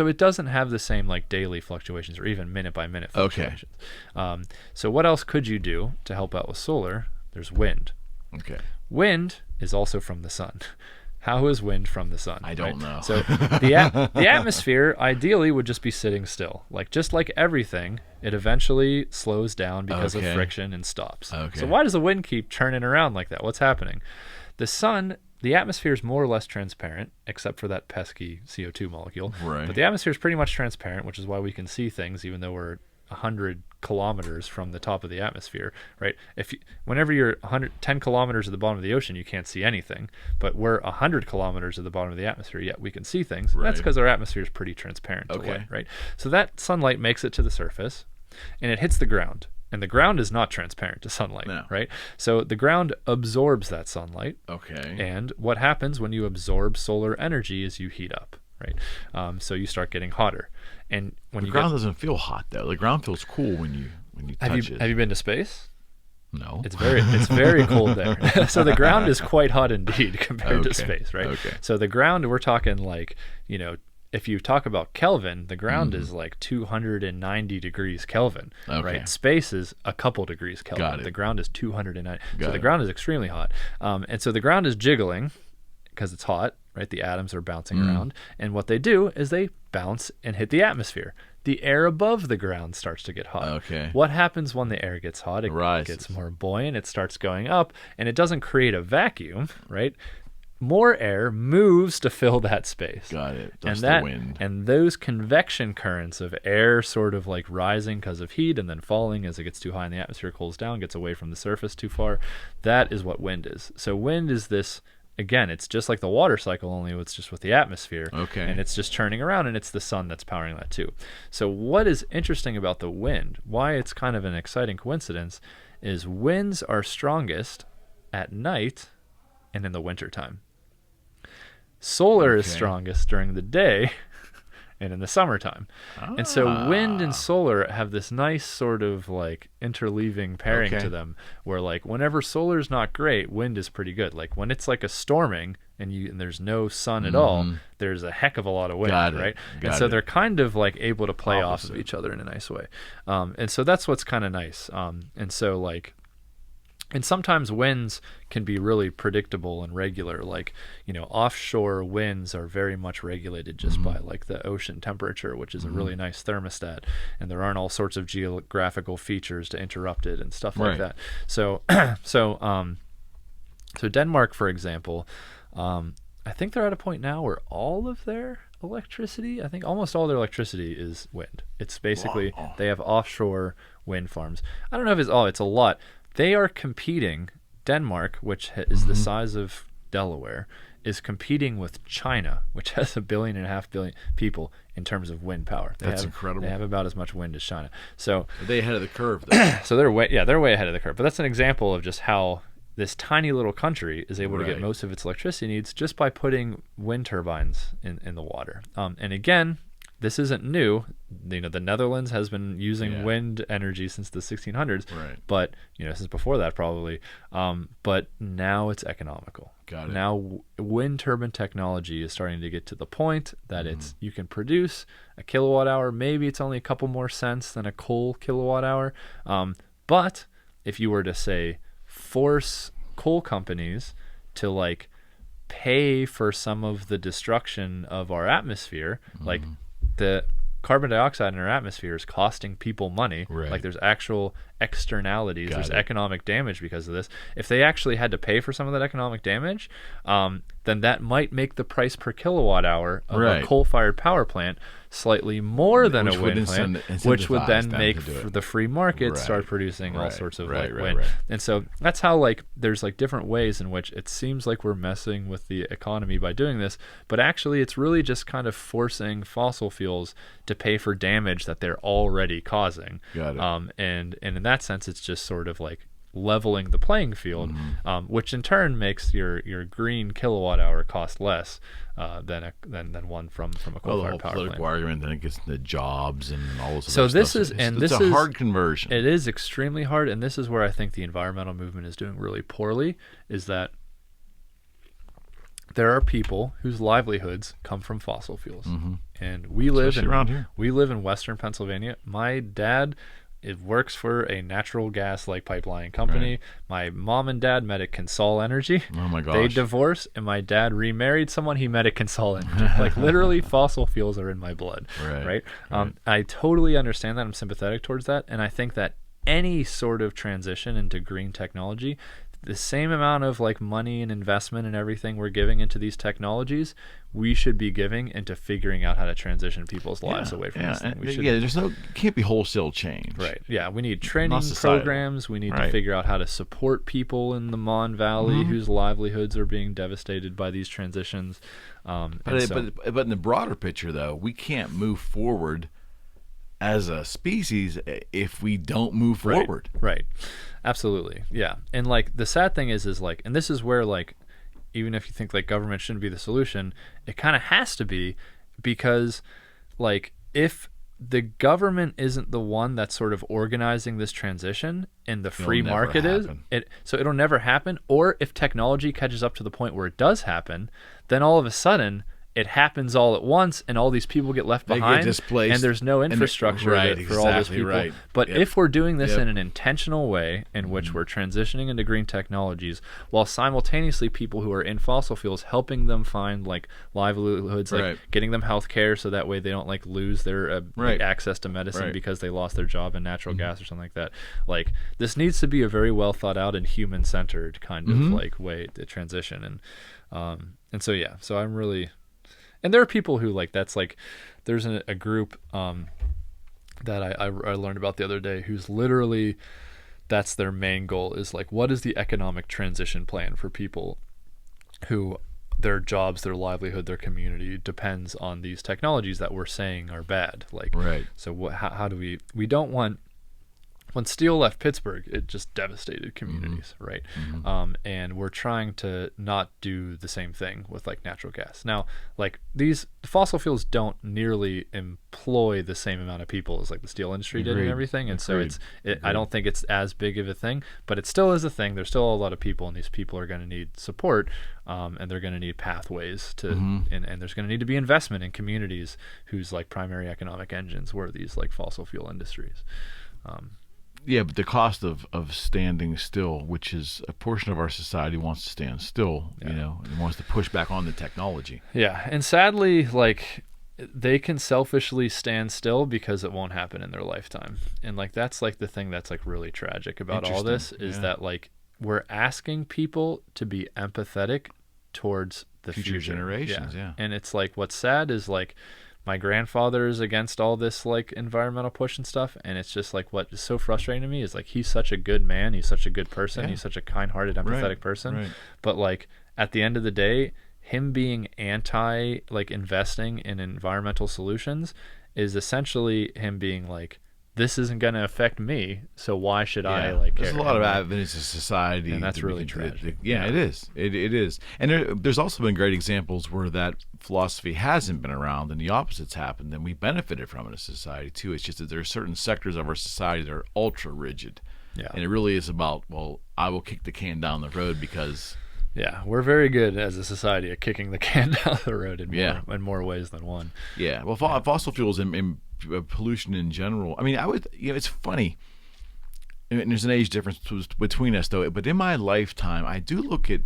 it doesn't have the same like daily fluctuations or even minute by minute fluctuations. Okay. So what else could you do to help out with solar? There's wind. Okay. Wind is also from the sun. How is wind from the sun? I don't know. So the atmosphere ideally would just be sitting still. Like just like everything, it eventually slows down because of friction and stops. Okay. So why does the wind keep turning around like that? What's happening? The atmosphere is more or less transparent, except for that pesky CO2 molecule. Right. But the atmosphere is pretty much transparent, which is why we can see things, even though we're 100 kilometers from the top of the atmosphere, right? Whenever you're 10 kilometers at the bottom of the ocean, you can't see anything. But we're 100 kilometers at the bottom of the atmosphere, yet we can see things. Right. That's because our atmosphere is pretty transparent to light, right? So that sunlight makes it to the surface, and it hits the ground. And the ground is not transparent to sunlight, right? So the ground absorbs that sunlight. Okay. And what happens when you absorb solar energy is you heat up, right? So you start getting hotter. And when the ground doesn't feel hot though. The ground feels cool when you touch it. Have you been to space? No. It's very cold there. So the ground is quite hot indeed compared to space, right? Okay. So the ground, we're talking like, if you talk about Kelvin, the ground is like 290 degrees Kelvin, right? Space is a couple degrees Kelvin. Got it. The ground is 290. So the ground is extremely hot. And so the ground is jiggling because it's hot, right? The atoms are bouncing around. And what they do is they bounce and hit the atmosphere. The air above the ground starts to get hot. Okay. What happens when the air gets hot? It gets more buoyant. It starts going up, and it doesn't create a vacuum, right? More air moves to fill that space. Got it. That's the wind. And those convection currents of air sort of like rising because of heat and then falling as it gets too high in the atmosphere, cools down, gets away from the surface too far. That is what wind is. So wind is this, again, it's just like the water cycle, only it's just with the atmosphere. Okay. And it's just turning around, and it's the sun that's powering that too. So what is interesting about the wind, why it's kind of an exciting coincidence, is winds are strongest at night and in the wintertime. Solar is strongest during the day and in the summertime. And so wind and solar have this nice sort of like interleaving pairing to them, where like whenever solar's not great, wind is pretty good. Like when it's like a storming and there's no sun at all, there's a heck of a lot of wind, right? And so they're kind of like able to play off of each other in a nice way. And so that's what's kind of nice. And so like And sometimes winds can be really predictable and regular. Like, offshore winds are very much regulated just by like the ocean temperature, which is a really nice thermostat. And there aren't all sorts of geographical features to interrupt it and stuff like that. So, so Denmark, for example, I think they're at a point now where all of their electricity, I think almost all their electricity is wind. It's basically, they have offshore wind farms. I don't know if it's a lot. They are competing, Denmark, which is the size of Delaware, is competing with China, which has 1.5 billion people in terms of wind power. That's incredible. They have about as much wind as China. So are they ahead of the curve, though? So they're way ahead of the curve. But that's an example of just how this tiny little country is able to get most of its electricity needs just by putting wind turbines in the water. And again, this isn't new. The Netherlands has been using wind energy since the 1600s, but since before that probably. But now it's economical. Got it. Now wind turbine technology is starting to get to the point that you can produce a kilowatt hour. Maybe it's only a couple more cents than a coal kilowatt hour. But if you were to say force coal companies to like pay for some of the destruction of our atmosphere, like the carbon dioxide in our atmosphere is costing people money. Like there's actual externalities, there's economic damage because of this. If they actually had to pay for some of that economic damage, then that might make the price per kilowatt hour of a coal-fired power plant slightly more than a wind plant, which would then make the free market start producing all sorts of wind. And so that's how like there's like different ways in which it seems like we're messing with the economy by doing this, but actually it's really just kind of forcing fossil fuels to pay for damage that they're already causing. Got it. And in that sense, it's just sort of like leveling the playing field, which in turn makes your green kilowatt hour cost less than one from a coal-fired power political plant. argument, then it gets into jobs and all this. So this stuff. It's a hard conversion. It is extremely hard, and this is where I think the environmental movement is doing really poorly. Is that there are people whose livelihoods come from fossil fuels, and we live around here. We live in Western Pennsylvania. My dad. It works for a natural gas like pipeline company. My mom and dad met at Consol Energy. Oh my gosh. They divorced, and my dad remarried someone he met at Consol Energy. Like literally, fossil fuels are in my blood. Right. I totally understand that. I'm sympathetic towards that, and I think that any sort of transition into green technology, the same amount of like money and investment and everything we're giving into these technologies, we should be giving into figuring out how to transition people's lives away from this thing. There's can't be wholesale change. Right. Yeah, we need training programs. We need to figure out how to support people in the Mon Valley whose livelihoods are being devastated by these transitions. But in the broader picture, though, we can't move forward as a species if we don't move forward. Right. Absolutely. Yeah. And like the sad thing is like, and this is where like, even if you think like government shouldn't be the solution, it kind of has to be, because like if the government isn't the one that's sort of organizing this transition and the free market so it'll never happen. Or if technology catches up to the point where it does happen, then all of a sudden it happens all at once, and all these people get left behind, and there's no infrastructure for all those people. But if we're doing this in an intentional way in which we're transitioning into green technologies, while simultaneously people who are in fossil fuels, helping them find like livelihoods, like getting them health care so that way they don't like lose their access to medicine because they lost their job in natural gas or something like that. Like this needs to be a very well thought out and human centered kind of like way to transition. And so so I'm really. And there are people who like that's like there's a group that I learned about the other day who's literally that's their main goal is like what is the economic transition plan for people who their jobs, their livelihood, their community depends on these technologies that we're saying are bad. Like so how do we don't want. When steel left Pittsburgh, it just devastated communities, right? And we're trying to not do the same thing with like natural gas. Now, like these fossil fuels don't nearly employ the same amount of people as like the steel industry did and everything. And so I don't think it's as big of a thing, but it still is a thing. There's still a lot of people, and these people are going to need support, and they're going to need pathways to, and there's going to need to be investment in communities whose like primary economic engines were these like fossil fuel industries. Yeah, but the cost of standing still, which is a portion of our society wants to stand still, you know, and wants to push back on the technology. Yeah, and sadly, like, they can selfishly stand still because it won't happen in their lifetime. And like that's like the thing that's like really tragic about all this is that like we're asking people to be empathetic towards the future generations. Yeah. And it's like what's sad is like my grandfather is against all this like environmental push and stuff, and it's just like what is so frustrating to me is like he's such a good man, he's such a good person, he's such a kind-hearted, empathetic person, but like at the end of the day, him being anti like investing in environmental solutions is essentially him being like, this isn't going to affect me, so why should I like care? There's a lot of evidence in society, and that's really tragic. It is. It is. And there's also been great examples where that philosophy hasn't been around and the opposite's happened, and we benefited from it in society too. It's just that there are certain sectors of our society that are ultra rigid. Yeah. And it really is about, well, I will kick the can down the road because... Yeah, we're very good as a society at kicking the can down the road in more ways than one. Yeah. Well, fossil fuels and pollution in general. I mean, it's funny. And there's an age difference between us, though. But in my lifetime, I do look at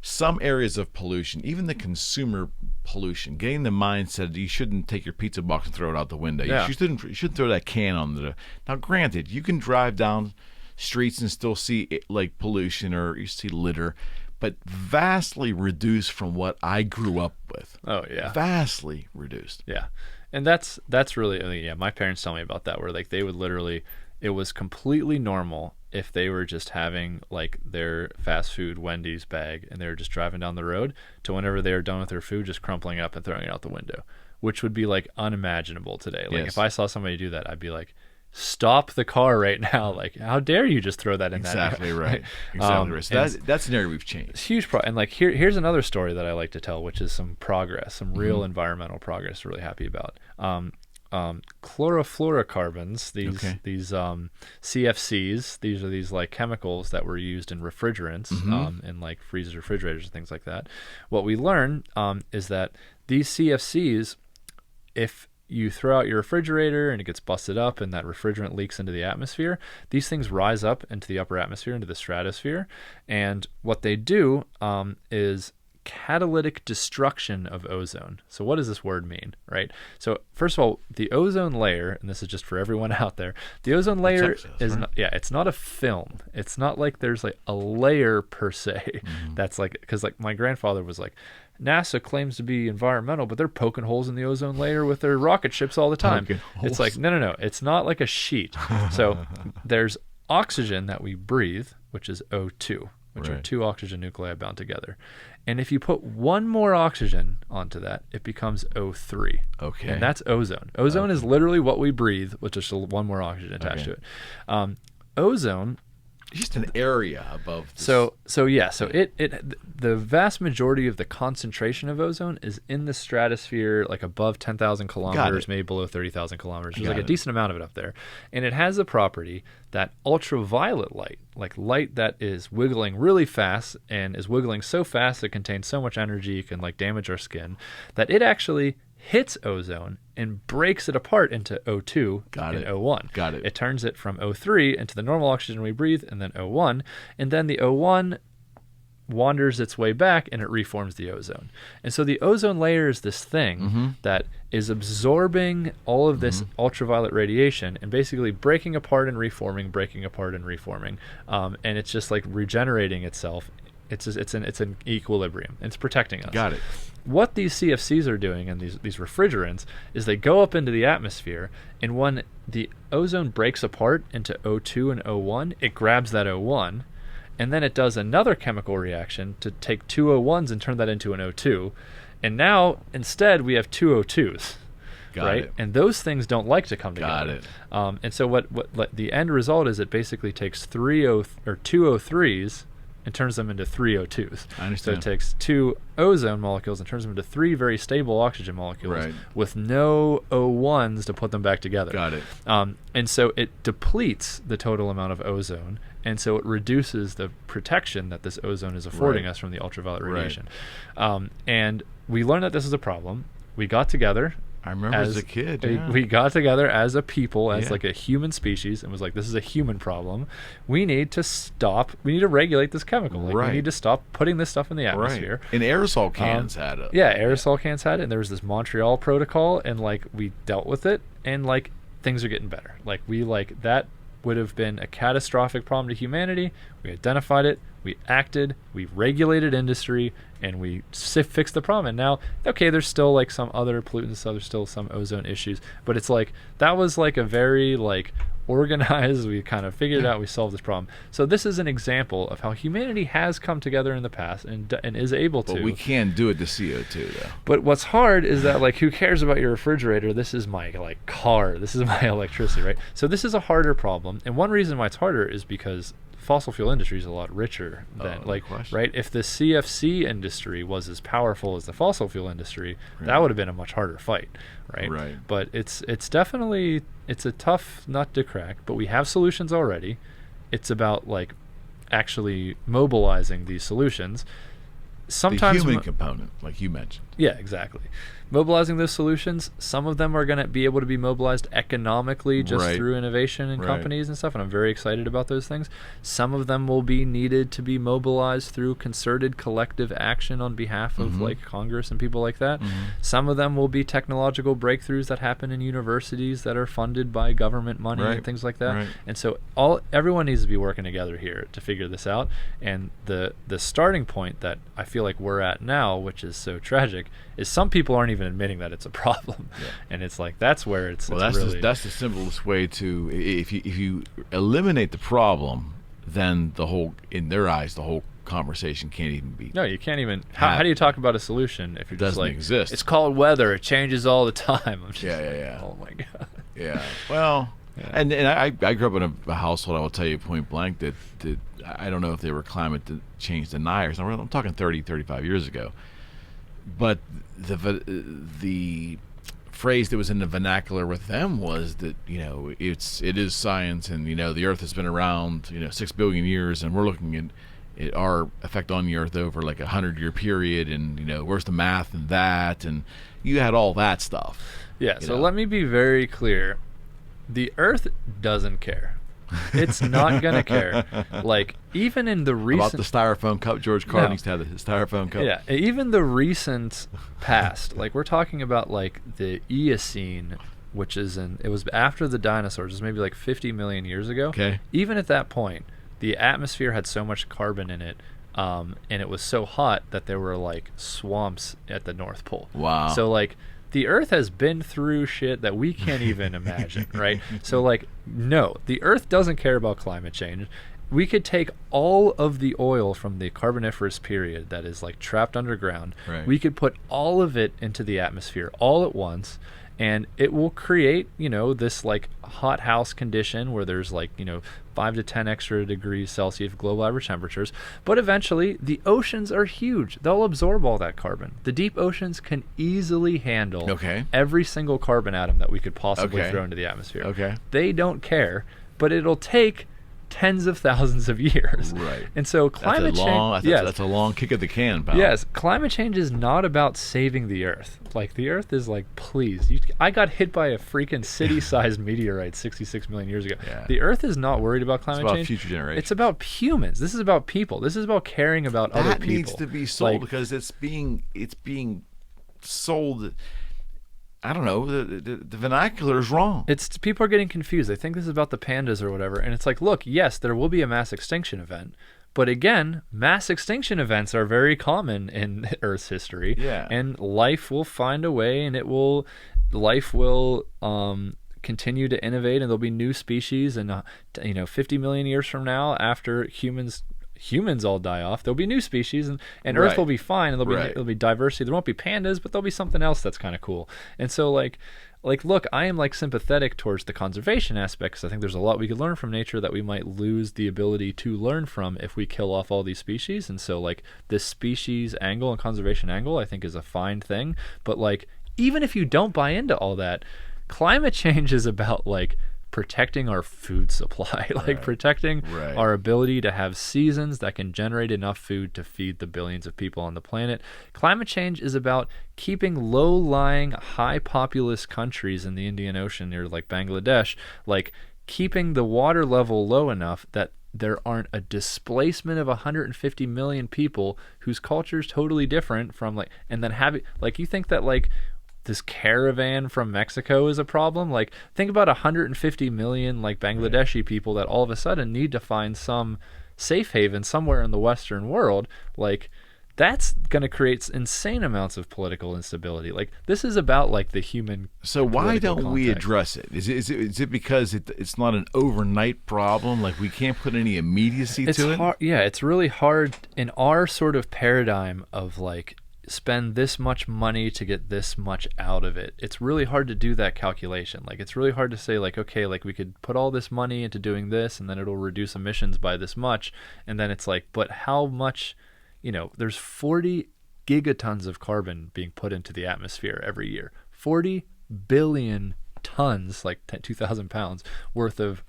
some areas of pollution, even the consumer pollution, getting the mindset that you shouldn't take your pizza box and throw it out the window. Yeah. You shouldn't throw that can on the... Now, granted, you can drive down streets and still see like pollution or you see litter, but vastly reduced from what I grew up with. Oh, yeah. Vastly reduced. Yeah. And that's really, my parents tell me about that, where like they would literally, it was completely normal if they were just having like their fast food Wendy's bag and they were just driving down the road to whenever they were done with their food, just crumpling up and throwing it out the window, which would be like unimaginable today. Like if I saw somebody do that, I'd be like, stop the car right now. Like, how dare you just throw that in exactly that? Right. Exactly right. So that's an area we've changed. It's huge. And like, here's another story that I like to tell, which is some progress, some real environmental progress. Really happy about. Chlorofluorocarbons, these CFCs, these are these like chemicals that were used in refrigerants, in like freezers, refrigerators, and things like that. What we learn is that these CFCs, if you throw out your refrigerator and it gets busted up and that refrigerant leaks into the atmosphere, these things rise up into the upper atmosphere, into the stratosphere. And what they do is catalytic destruction of ozone. So what does this word mean, right? So first of all, the ozone layer, and this is just for everyone out there, the ozone layer is not, it's not a film. It's not like there's like a layer per se. That's like, because like my grandfather was like, NASA claims to be environmental, but they're poking holes in the ozone layer with their rocket ships all the time. It's like, no. It's not like a sheet. So there's oxygen that we breathe, which is O2, which are two oxygen nuclei bound together. And if you put one more oxygen onto that, it becomes O3. Okay. And that's ozone. Ozone is literally what we breathe with just one more oxygen attached to it. Ozone... just an area above this. The vast majority of the concentration of ozone is in the stratosphere, like above 10,000 kilometers, maybe below 30,000 kilometers. There's like a decent amount of it up there. And it has the property that ultraviolet light, like light that is wiggling really fast and is wiggling so fast it contains so much energy it can like damage our skin, that it actually hits ozone and breaks it apart into O2 and O1. Got it. It turns it from O3 into the normal oxygen we breathe, and then O1, and then the O1 wanders its way back and it reforms the ozone. And so the ozone layer is this thing that is absorbing all of this ultraviolet radiation and basically breaking apart and reforming, and it's just like regenerating itself. It's an equilibrium. It's protecting us. Got it. What these CFCs are doing and these refrigerants is they go up into the atmosphere, and when the ozone breaks apart into O2 and O1, it grabs that O1, and then it does another chemical reaction to take two O1s and turn that into an O2, and now instead we have two O2s. Got it. And those things don't like to come together. Got it. And so what the end result is, it basically takes two O3s and turns them into three O2s. I understand. So it takes two ozone molecules and turns them into three very stable oxygen molecules with no O1s to put them back together. Got it. And so it depletes the total amount of ozone, and so it reduces the protection that this ozone is affording us from the ultraviolet radiation. And we learned that this is a problem. We got together I remember as a kid. Yeah. We got together as a people, as like a human species, and was like, this is a human problem. We need to stop. We need to regulate this chemical. Like, we need to stop putting this stuff in the atmosphere. Right. And aerosol cans had it. Yeah, aerosol cans had it, and there was this Montreal protocol, and like we dealt with it, and like things are getting better. Like that would have been a catastrophic problem to humanity. We identified it, we acted, we regulated industry, and we fixed the problem. And now, okay, there's still like some other pollutants, so there's still some ozone issues, but it's like that was like a very like organized, we kind of figured it out, we solved this problem. So this is an example of how humanity has come together in the past and is able to. But we can do it to CO2 though. But what's hard is that like, who cares about your refrigerator? This is my like car, this is my electricity, right? So this is a harder problem, and one reason why it's harder is because fossil fuel industry is a lot richer than right. If the CFC industry was as powerful as the fossil fuel industry, that would have been a much harder fight, right? But it's definitely a tough nut to crack, but we have solutions already. It's about like actually mobilizing these solutions. Sometimes the human component, like you mentioned. Yeah, exactly. Mobilizing those solutions, some of them are going to be able to be mobilized economically just through innovation and companies and stuff, and I'm very excited about those things. Some of them will be needed to be mobilized through concerted collective action on behalf of like Congress and people like that. Some of them will be technological breakthroughs that happen in universities that are funded by government money and things like that. And so everyone needs to be working together here to figure this out. And the starting point that I feel like we're at now, which is so tragic, is some people aren't even admitting that it's a problem, and it's like that's where it's. Well, that's the simplest way to. If you eliminate the problem, then in their eyes, the whole conversation can't even be. No, you can't even. How do you talk about a solution if you're just like, exist? It's called weather. It changes all the time. I'm just Oh my god. Yeah. Well, and I grew up in a household. I will tell you point blank that I don't know if they were climate change deniers. I'm talking 30, 35 years ago. But the phrase that was in the vernacular with them was that it is science, and the Earth has been around 6 billion years, and we're looking at our effect on the Earth over like 100-year period, and where's the math in that, and you had all that stuff. Yeah. So let me be very clear: the Earth doesn't care. It's not gonna care. Like even in the recent about the styrofoam cup, George Carlin used to have the styrofoam cup. Yeah, even the recent past, like we're talking about like the Eocene, which is it was after the dinosaurs, it was maybe like 50 million years ago. Okay. Even at that point, the atmosphere had so much carbon in it, and it was so hot that there were like swamps at the North Pole. Wow. So like the Earth has been through shit that we can't even imagine, right? So like, no, the Earth doesn't care about climate change. We could take all of the oil from the Carboniferous period that is like trapped underground. Right. We could put all of it into the atmosphere all at once, and it will create, this like hothouse condition where there's like, 5 to 10 extra degrees Celsius global average temperatures. But eventually, the oceans are huge. They'll absorb all that carbon. The deep oceans can easily handle every single carbon atom that we could possibly throw into the atmosphere. Okay. They don't care, but it'll take tens of thousands of years. Right. And so climate change... That's a long kick of the can, pal. Yes. Climate change is not about saving the Earth. Like, the Earth is like, please. I got hit by a freaking city-sized meteorite 66 million years ago. Yeah. The Earth is not worried about climate change. It's about future generations. It's about humans. This is about people. This is about caring about other people. That needs to be sold because it's being sold... I don't know. The vernacular is wrong. People are getting confused. They think this is about the pandas or whatever. And it's like, look, yes, there will be a mass extinction event. But again, mass extinction events are very common in Earth's history. Yeah. And life will find a way, and life will continue to innovate, and there'll be new species. And 50 million years from now, after humans all die off, there'll be new species, and Earth will be fine, and there'll be diversity. There won't be pandas, but there'll be something else that's kind of cool. And so like look, I am like sympathetic towards the conservation aspects. I think there's a lot we could learn from nature that we might lose the ability to learn from if we kill off all these species. And so like this species angle and conservation angle I think is a fine thing. But like even if you don't buy into all that, climate change is about like protecting our food supply, like protecting our ability to have seasons that can generate enough food to feed the billions of people on the planet. Climate change is about keeping low-lying, high-populous countries in the Indian Ocean near like Bangladesh, like keeping the water level low enough that there aren't a displacement of 150 million people whose culture is totally different from like, and then having like, you think that like this caravan from Mexico is a problem? Like, think about 150 million like Bangladeshi people that all of a sudden need to find some safe haven somewhere in the Western world. Like, that's going to create insane amounts of political instability. Like, this is about like the human. So why don't we address it? Is it because it's not an overnight problem? Like, we can't put any immediacy to it? Yeah, it's really hard in our sort of paradigm of like spend this much money to get this much out of it. It's really hard to do that calculation. Like, it's really hard to say like, okay, like we could put all this money into doing this and then it'll reduce emissions by this much. And then it's like, but how much? You know, there's 40 gigatons of carbon being put into the atmosphere every year. 40 billion tons, like 2,000 pounds worth of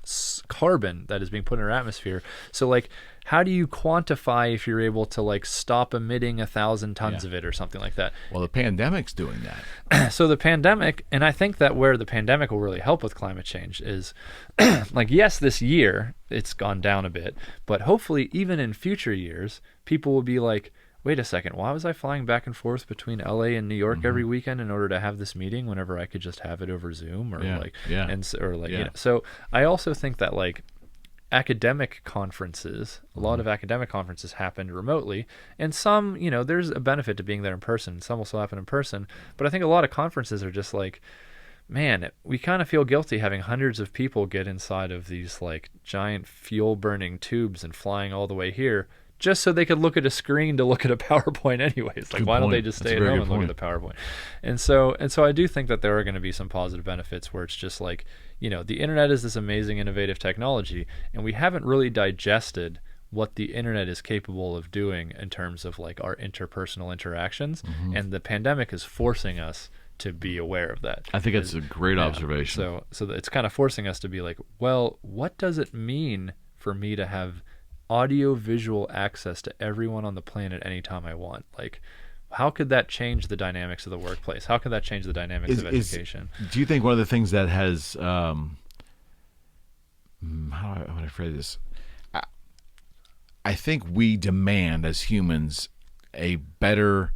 carbon that is being put in our atmosphere. So like, how do you quantify if you're able to like stop emitting 1,000 tons of it or something like that? Well, the pandemic's doing that. So the pandemic, and I think that where the pandemic will really help with climate change is like, yes, this year it's gone down a bit, but hopefully even in future years, people will be like, wait a second, why was I flying back and forth between LA and New York every weekend in order to have this meeting whenever I could just have it over Zoom or you know, so I also think that like academic conferences, a lot of academic conferences happened remotely, and some, you know, there's a benefit to being there in person. Some will still happen in person, but I think a lot of conferences are just like, man, we kind of feel guilty having hundreds of people get inside of these like giant fuel burning tubes and flying all the way here just so they could look at a screen to look at a PowerPoint anyways. Like, why don't they just stay at home and look at the PowerPoint? And so I do think that there are going to be some positive benefits where it's just like, you know, the internet is this amazing, innovative technology, and we haven't really digested what the internet is capable of doing in terms of like our interpersonal interactions. And the pandemic is forcing us to be aware of that. I think that's a great observation. So it's kind of forcing us to be like, well, what does it mean for me to have audio visual access to everyone on the planet anytime I want? Like, how could that change the dynamics of the workplace? How could that change the dynamics of education? Do you think one of the things that has how would I phrase this? I think we demand as humans a better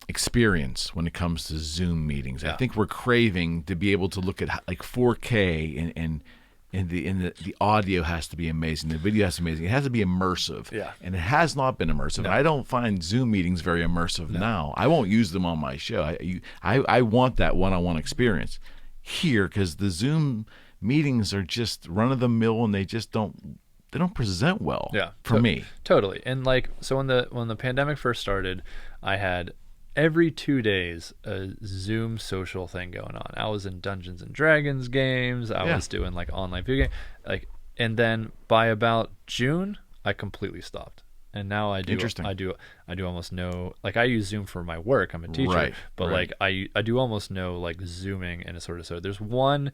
experience when it comes to Zoom meetings. I think we're craving to be able to look at like 4K and the audio has to be amazing. The video has to be amazing. It has to be immersive. And it has not been immersive. I don't find Zoom meetings very immersive now. I won't use them on my show. I want that one-on-one experience here because the Zoom meetings are just run-of-the-mill and they just don't present well for me. Totally. And like, so when the pandemic first started, I had every 2 days a Zoom social thing going on. I was in Dungeons and Dragons games. I was doing like online video game, like, and then by about June, I completely stopped. And now I do almost no, like I use Zoom for my work. I'm a teacher, but like I do almost no like Zooming and so there's one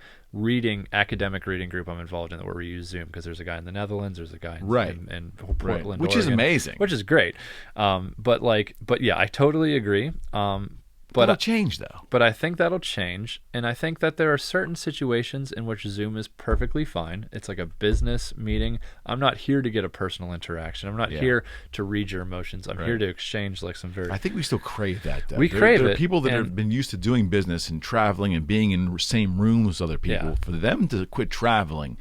academic reading group I'm involved in where we use Zoom because there's a guy in the Netherlands, there's a guy in Portland, which Oregon, is amazing, which is great. But yeah, I totally agree. But it'll change though. But I think that'll change, and I think that there are certain situations in which Zoom is perfectly fine. It's like a business meeting. I'm not here to get a personal interaction. I'm not here to read your emotions. I'm here to exchange like some very. I think we still crave that though. We crave it. There are people that have been used to doing business and traveling and being in the same rooms with other people. For them to quit traveling,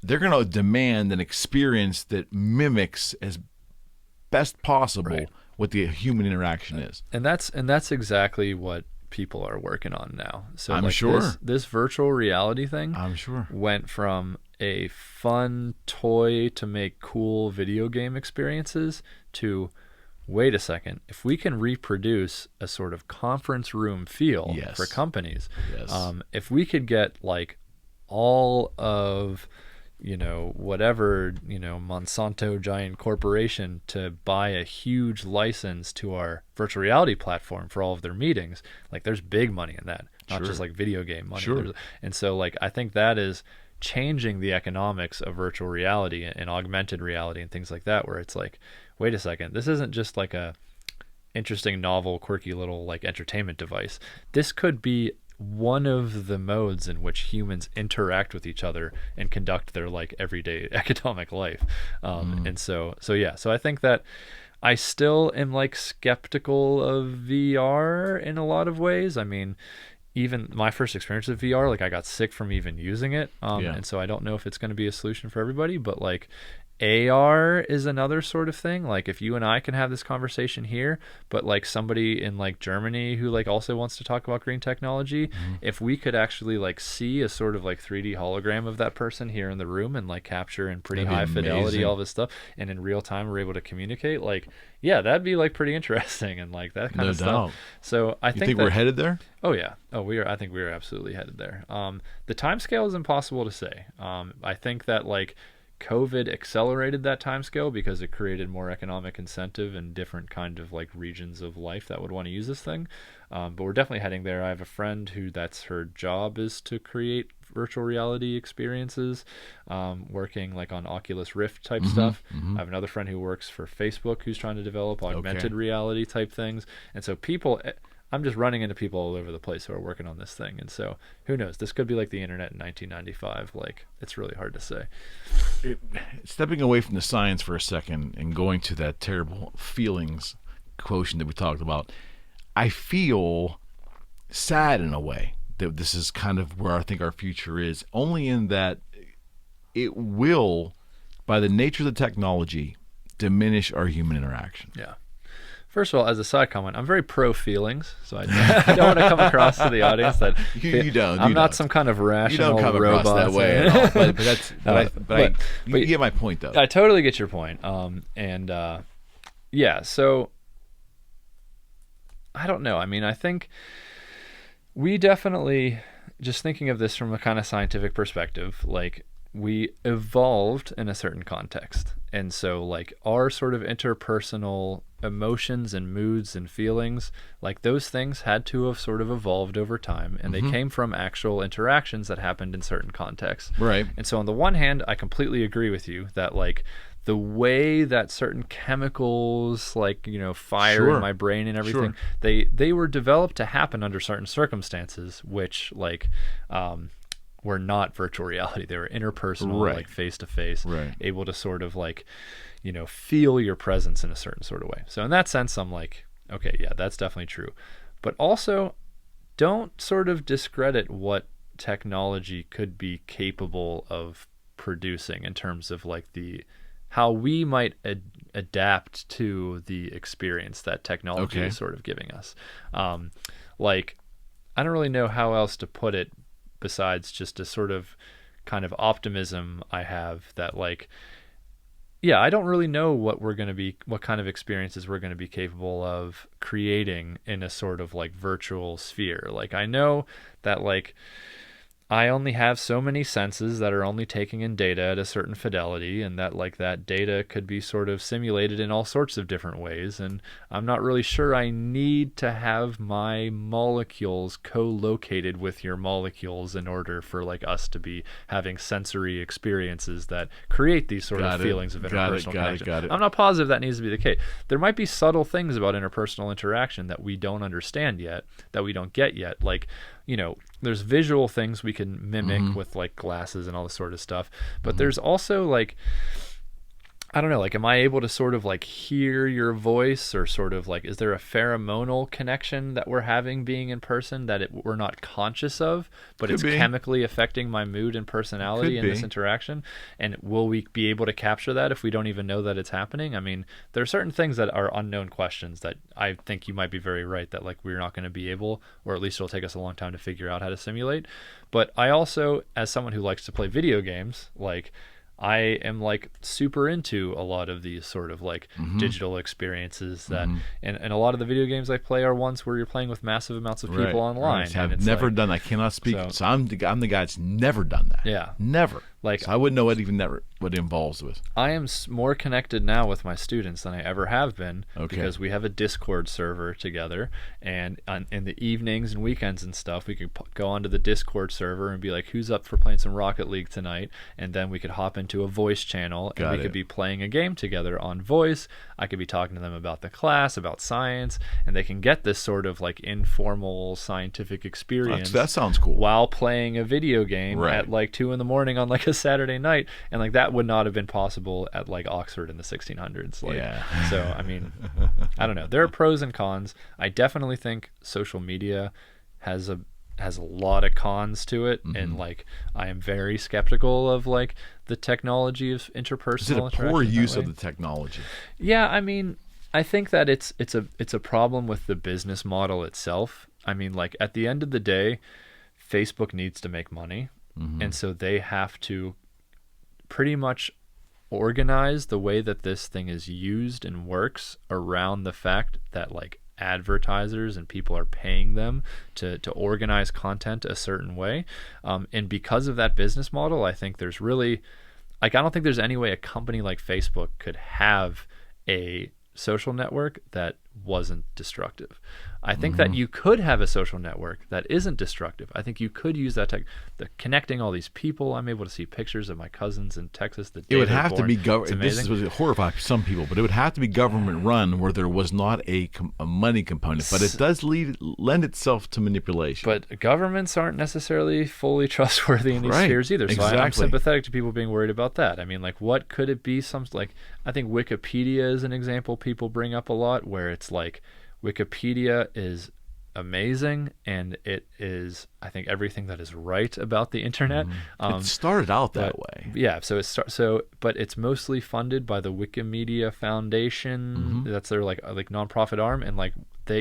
they're going to demand an experience that mimics as best possible what the human interaction is. And that's exactly what people are working on now. So I'm like sure this virtual reality thing went from a fun toy to make cool video game experiences to, wait a second, if we can reproduce a sort of conference room feel for companies, if we could get like all of whatever, Monsanto giant corporation to buy a huge license to our virtual reality platform for all of their meetings, like there's big money in that. not just like video game money. Sure. And so like I think that is changing the economics of virtual reality and augmented reality and things like that, where it's like, wait a second, this isn't just like a interesting, novel, quirky little like entertainment device. This could be one of the modes in which humans interact with each other and conduct their like everyday economic life. And so I think that I still am like skeptical of VR in a lot of ways. I mean, even my first experience with VR, like I got sick from even using it. And so I don't know if it's going to be a solution for everybody, but like AR is another sort of thing. Like if you and I can have this conversation here, but like somebody in like Germany who like also wants to talk about green technology, if we could actually like see a sort of like 3D hologram of that person here in the room and like capture in pretty high fidelity all this stuff, and in real time we're able to communicate, like yeah, that'd be like pretty interesting and like that kind of stuff. So I think we're headed there. Oh yeah. Oh, we are. I think we are absolutely headed there. The time scale is impossible to say. I think that like COVID accelerated that timescale because it created more economic incentive in different kind of like regions of life that would want to use this thing. But we're definitely heading there. I have a friend who that's her job is to create virtual reality experiences, working like on Oculus Rift type stuff. I have another friend who works for Facebook who's trying to develop augmented reality type things. And so I'm just running into people all over the place who are working on this thing. And so who knows? This could be like the internet in 1995. Like, it's really hard to say. Stepping away from the science for a second and going to that terrible feelings quotient that we talked about, I feel sad in a way that this is kind of where I think our future is, only in that it will, by the nature of the technology, diminish our human interaction. Yeah. First of all, as a side comment, I'm very pro feelings, so I don't want to come across to the audience that you don't. I'm not some kind of rational robot. You don't come across that way at all. But you get my point, though. I totally get your point. Yeah. So I don't know. I mean, I think we definitely, just thinking of this from a kind of scientific perspective, like we evolved in a certain context, and so like our sort of interpersonal emotions and moods and feelings, like those things had to have sort of evolved over time, and they came from actual interactions that happened in certain contexts. Right. And so on the one hand, I completely agree with you that like the way that certain chemicals like, you know, fire in my brain and everything, they were developed to happen under certain circumstances, which like were not virtual reality. They were interpersonal, like face to face, able to sort of like, you know, feel your presence in a certain sort of way. So in that sense, I'm like, okay, yeah, that's definitely true. But also, don't sort of discredit what technology could be capable of producing in terms of like how we might adapt to the experience that technology is sort of giving us. Like, I don't really know how else to put it besides just a sort of kind of optimism I have that like, yeah, I don't really know what kind of experiences we're going to be capable of creating in a sort of like virtual sphere. Like, I know that like I only have so many senses that are only taking in data at a certain fidelity, and that like that data could be sort of simulated in all sorts of different ways. And I'm not really sure I need to have my molecules co-located with your molecules in order for like us to be having sensory experiences that create these sort of feelings of interpersonal connection. I'm not positive that needs to be the case. There might be subtle things about interpersonal interaction that we don't understand yet, that we don't get yet. Like, you know, there's visual things we can mimic with like glasses and all this sort of stuff, but there's also like, I don't know, like, am I able to sort of like hear your voice, or sort of like, is there a pheromonal connection that we're having being in person that we're not conscious of, but it's chemically affecting my mood and personality in this interaction? And will we be able to capture that if we don't even know that it's happening? I mean, there are certain things that are unknown questions that I think you might be very right that like we're not going to be able, or at least it'll take us a long time to figure out how to simulate. But I also, as someone who likes to play video games, like, I am like super into a lot of these sort of like digital experiences that, and a lot of the video games I play are ones where you're playing with massive amounts of people online. I've never done that. I cannot speak. So I'm the guy that's never done that. Yeah. Never. Like, so I wouldn't know what it involves with. I am more connected now with my students than I ever have been, because we have a Discord server together, and in the evenings and weekends and stuff, we could go onto the Discord server and be like, who's up for playing some Rocket League tonight? And then we could hop into a voice channel, and we could be playing a game together on voice. I could be talking to them about the class, about science, and they can get this sort of like informal scientific experience. That sounds cool. While playing a video game at like 2 a.m. on like a Saturday night, and like that would not have been possible at like Oxford in the 1600s. Like, so I mean, I don't know. There are pros and cons. I definitely think social media has a lot of cons to it, and like I am very skeptical of like the technology of interpersonal. Is it a poor use of the technology? Yeah, I mean, I think that it's a problem with the business model itself. I mean, like at the end of the day, Facebook needs to make money, and so they have to pretty much organize the way that this thing is used and works around the fact that like advertisers and people are paying them to organize content a certain way, and because of that business model, I think there's really like, I don't think there's any way a company like Facebook could have a social network that wasn't destructive. I think that you could have a social network that isn't destructive. I think you could use that the connecting all these people. I'm able to see pictures of my cousins in Texas. It would have to be government. This would horrify some people, but it would have to be government run where there was not a money component. But it does lend itself to manipulation. But governments aren't necessarily fully trustworthy in these spheres either. So I'm sympathetic to people being worried about that. I mean, like, what could it be? I think Wikipedia is an example people bring up a lot, where it's like, Wikipedia is amazing, and it is, I think, everything that is right about the internet. It started out that way. Yeah, but it's mostly funded by the Wikimedia Foundation. That's their like nonprofit arm, and like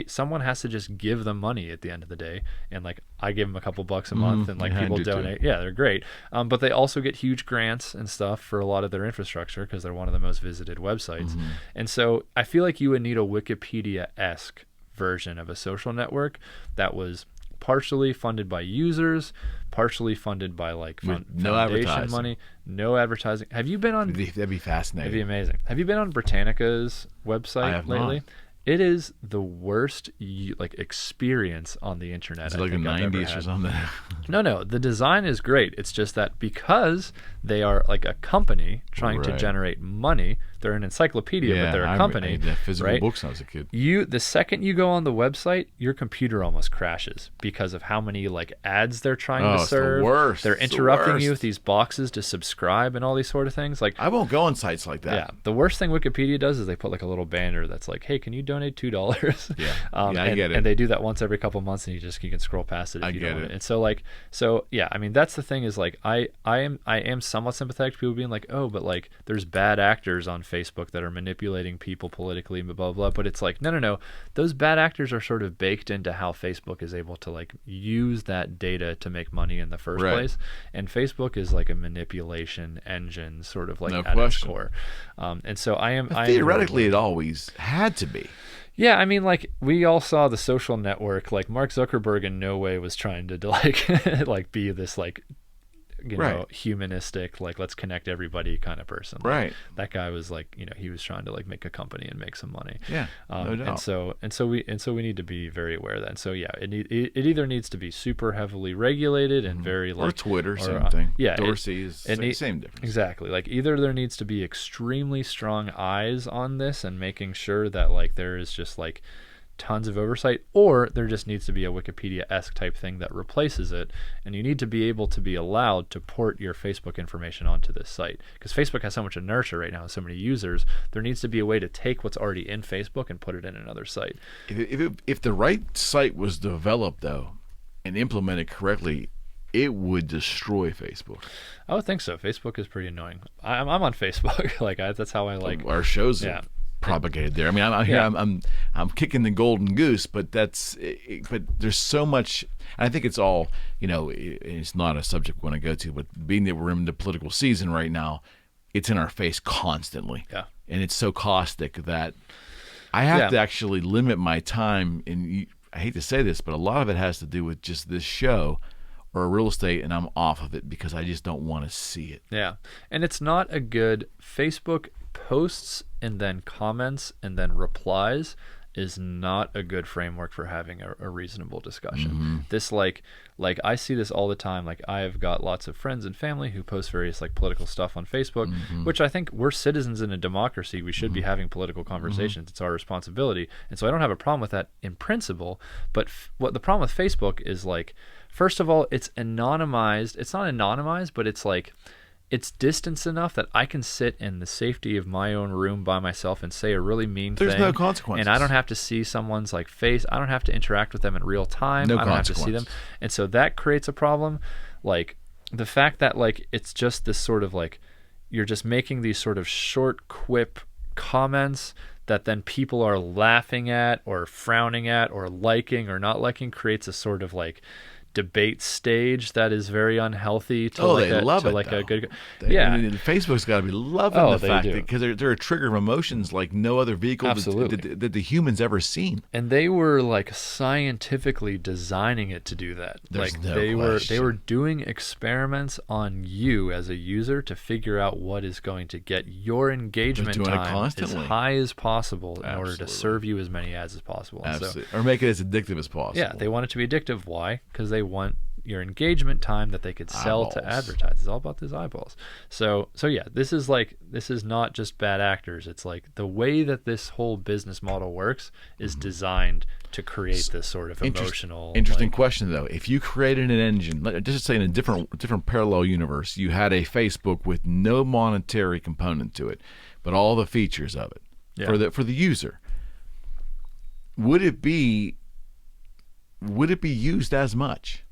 someone has to just give them money at the end of the day, and like I give them a couple bucks a month, and like people donate. Yeah, they're great. But they also get huge grants and stuff for a lot of their infrastructure because they're one of the most visited websites. And so I feel like you would need a Wikipedia-esque version of a social network that was partially funded by users, partially funded by like foundation money, no advertising. Have you been on? That'd be fascinating. That'd be amazing. Have you been on Britannica's website lately? Not. It is the worst experience on the internet. It's like the 90s or something. No. The design is great. It's just that because they are like a company trying to generate money, they're an encyclopedia, but they're a company. I read physical books when I was a kid. The second you go on the website, your computer almost crashes because of how many like ads they're trying to serve. It's the worst. They're interrupting you with these boxes to subscribe and all these sort of things. Like, I won't go on sites like that. Yeah. The worst thing Wikipedia does is they put like a little banner that's like, hey, can you donate $2? Yeah. I get it. And they do that once every couple months, and you can scroll past it if you don't want it. And so yeah, I mean, that's the thing is like I am somewhat sympathetic to people being like, oh, but like there's bad actors on Facebook that are manipulating people politically, blah blah blah. But it's like no, those bad actors are sort of baked into how Facebook is able to like use that data to make money in the first place. And Facebook is like a manipulation engine, sort of like at its core. And so theoretically it always had to be. Yeah, I mean, like, we all saw The Social Network. Like, Mark Zuckerberg in no way was trying to like be this like know, humanistic, like, let's connect everybody kind of person. Right. That guy was like, he was trying to like make a company and make some money. Yeah. No doubt. And so we need to be very aware of that. And so yeah, it either needs to be super heavily regulated and very like, or Twitter, same thing. Yeah. Dorsey is same difference. Exactly. Like, either there needs to be extremely strong eyes on this and making sure that like there is just like tons of oversight, or there just needs to be a Wikipedia-esque type thing that replaces it, and you need to be able to be allowed to port your Facebook information onto this site, because Facebook has so much inertia right now, so many users. There needs to be a way to take what's already in Facebook and put it in another site. If the right site was developed though and implemented correctly, it would destroy Facebook. I would think so. Facebook is pretty annoying. I'm on Facebook. Like, that's how I like our shows. Yeah. Propagated there. I mean, I'm kicking the golden goose, but there's so much. I think it's all, it's not a subject we want to go to, but being that we're in the political season right now, it's in our face constantly. Yeah. And it's so caustic that I have to actually limit my time. And I hate to say this, but a lot of it has to do with just this show, or real estate, and I'm off of it because I just don't want to see it. Yeah. And it's not a good Facebook posts and then comments and then replies is not a good framework for having a reasonable discussion. This like I see this all the time. Like I've got lots of friends and family who post various like political stuff on Facebook, which I think we're citizens in a democracy. We should be having political conversations. It's our responsibility. And so I don't have a problem with that in principle. But what the problem with Facebook is like, first of all, it's anonymized. It's not anonymized, but it's like, it's distanced enough that I can sit in the safety of my own room by myself and say a really mean thing. There's no consequences. And I don't have to see someone's like face. I don't have to interact with them in real time. No I don't have to see them. And so that creates a problem. Like the fact that like it's just this sort of like you're just making these sort of short quip comments that then people are laughing at or frowning at or liking or not liking creates a sort of like debate stage that is very unhealthy to a good Facebook's got to be loving the fact that because they're a trigger of emotions like no other vehicle that the humans ever seen, and they were like scientifically designing it to do that. They were doing experiments on you as a user to figure out what is going to get your engagement time as high as possible in order to serve you as many ads as possible. Or make it as addictive as possible. Yeah, they want it to be addictive. Why? Because they want your engagement time that they could sell to advertise. It's all about those eyeballs. So yeah, this is not just bad actors. It's like the way that this whole business model works is designed to create this sort of emotional. Interesting question though. If you created an engine, just say in a different parallel universe, you had a Facebook with no monetary component to it, but all the features of it for the user, would it be used as much?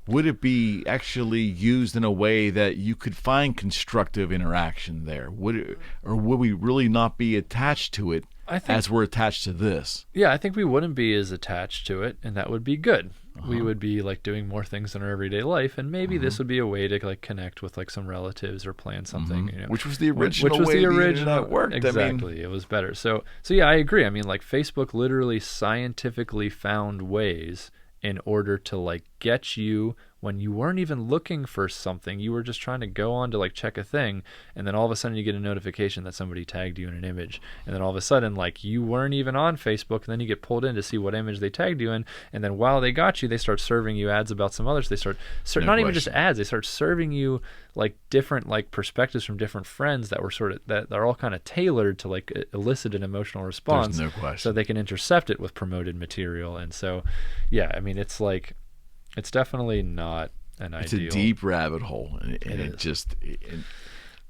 Would it be actually used in a way that you could find constructive interaction there? Would we really not be attached to it as we're attached to this? Yeah, I think we wouldn't be as attached to it, and that would be good. We would be like doing more things in our everyday life, and maybe this would be a way to like connect with like some relatives or plan something. You know, which was the original way the internet worked. Exactly, it was better. So yeah, I agree. I mean, like Facebook literally scientifically found ways in order to like get you when you weren't even looking for something. You were just trying to go on to like check a thing, and then all of a sudden you get a notification that somebody tagged you in an image, and then all of a sudden like you weren't even on Facebook, and then you get pulled in to see what image they tagged you in, and then while they got you, they start serving you ads about some others. They start even just ads, they start serving you like different like perspectives from different friends that were sort of that are all kind of tailored to like elicit an emotional response. There's no question. So they can intercept it with promoted material. And so yeah, I mean, it's like it's definitely not an ideal. It's a deep rabbit hole, and it just.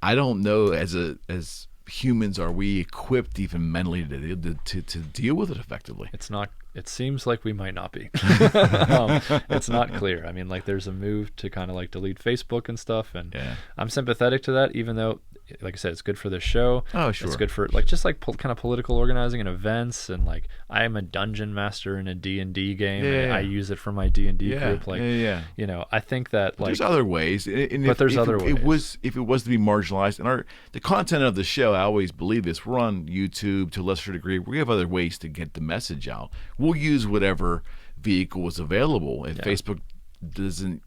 I don't know. As humans, are we equipped even mentally to deal with it effectively? It's not. It seems like we might not be. It's not clear. I mean, like there's a move to kind of like delete Facebook and stuff, and I'm sympathetic to that, even though, like I said, it's good for the show. Oh, sure. It's good for like just like kind of political organizing and events, and like I am a dungeon master in a D&D game. And I use it for my D&D group. Like, you know, I think that like there's other ways. There's other ways. If it was to be marginalized, and the content of the show, I always believe this. We're on YouTube to a lesser degree. We have other ways to get the message out. We'll use whatever vehicle is available. If Facebook doesn't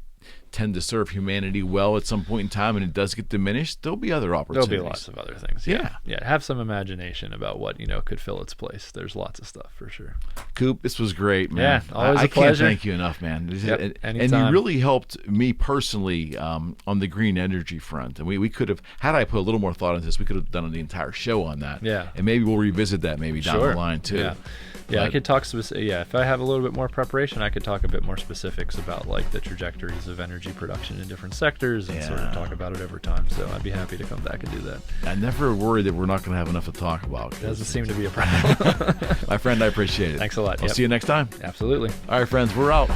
tend to serve humanity well at some point in time and it does get diminished, there'll be other opportunities. There'll be lots of other things. Yeah. Have some imagination about what, you know, could fill its place. There's lots of stuff for sure. Coop, this was great, man. Yeah, always a pleasure. I can't thank you enough, man. Yep, and you really helped me personally on the green energy front. And we could have, had I put a little more thought into this, we could have done the entire show on that. Yeah. And maybe we'll revisit that maybe down the line too. Yeah. Yeah, I could talk if I have a little bit more preparation, I could talk a bit more specifics about like the trajectories of energy production in different sectors and sort of talk about it over time. So I'd be happy to come back and do that. I never worry that we're not going to have enough to talk about. It doesn't seem to be a problem. My friend, I appreciate it. Thanks a lot. I'll see you next time. Absolutely. All right, friends, we're out.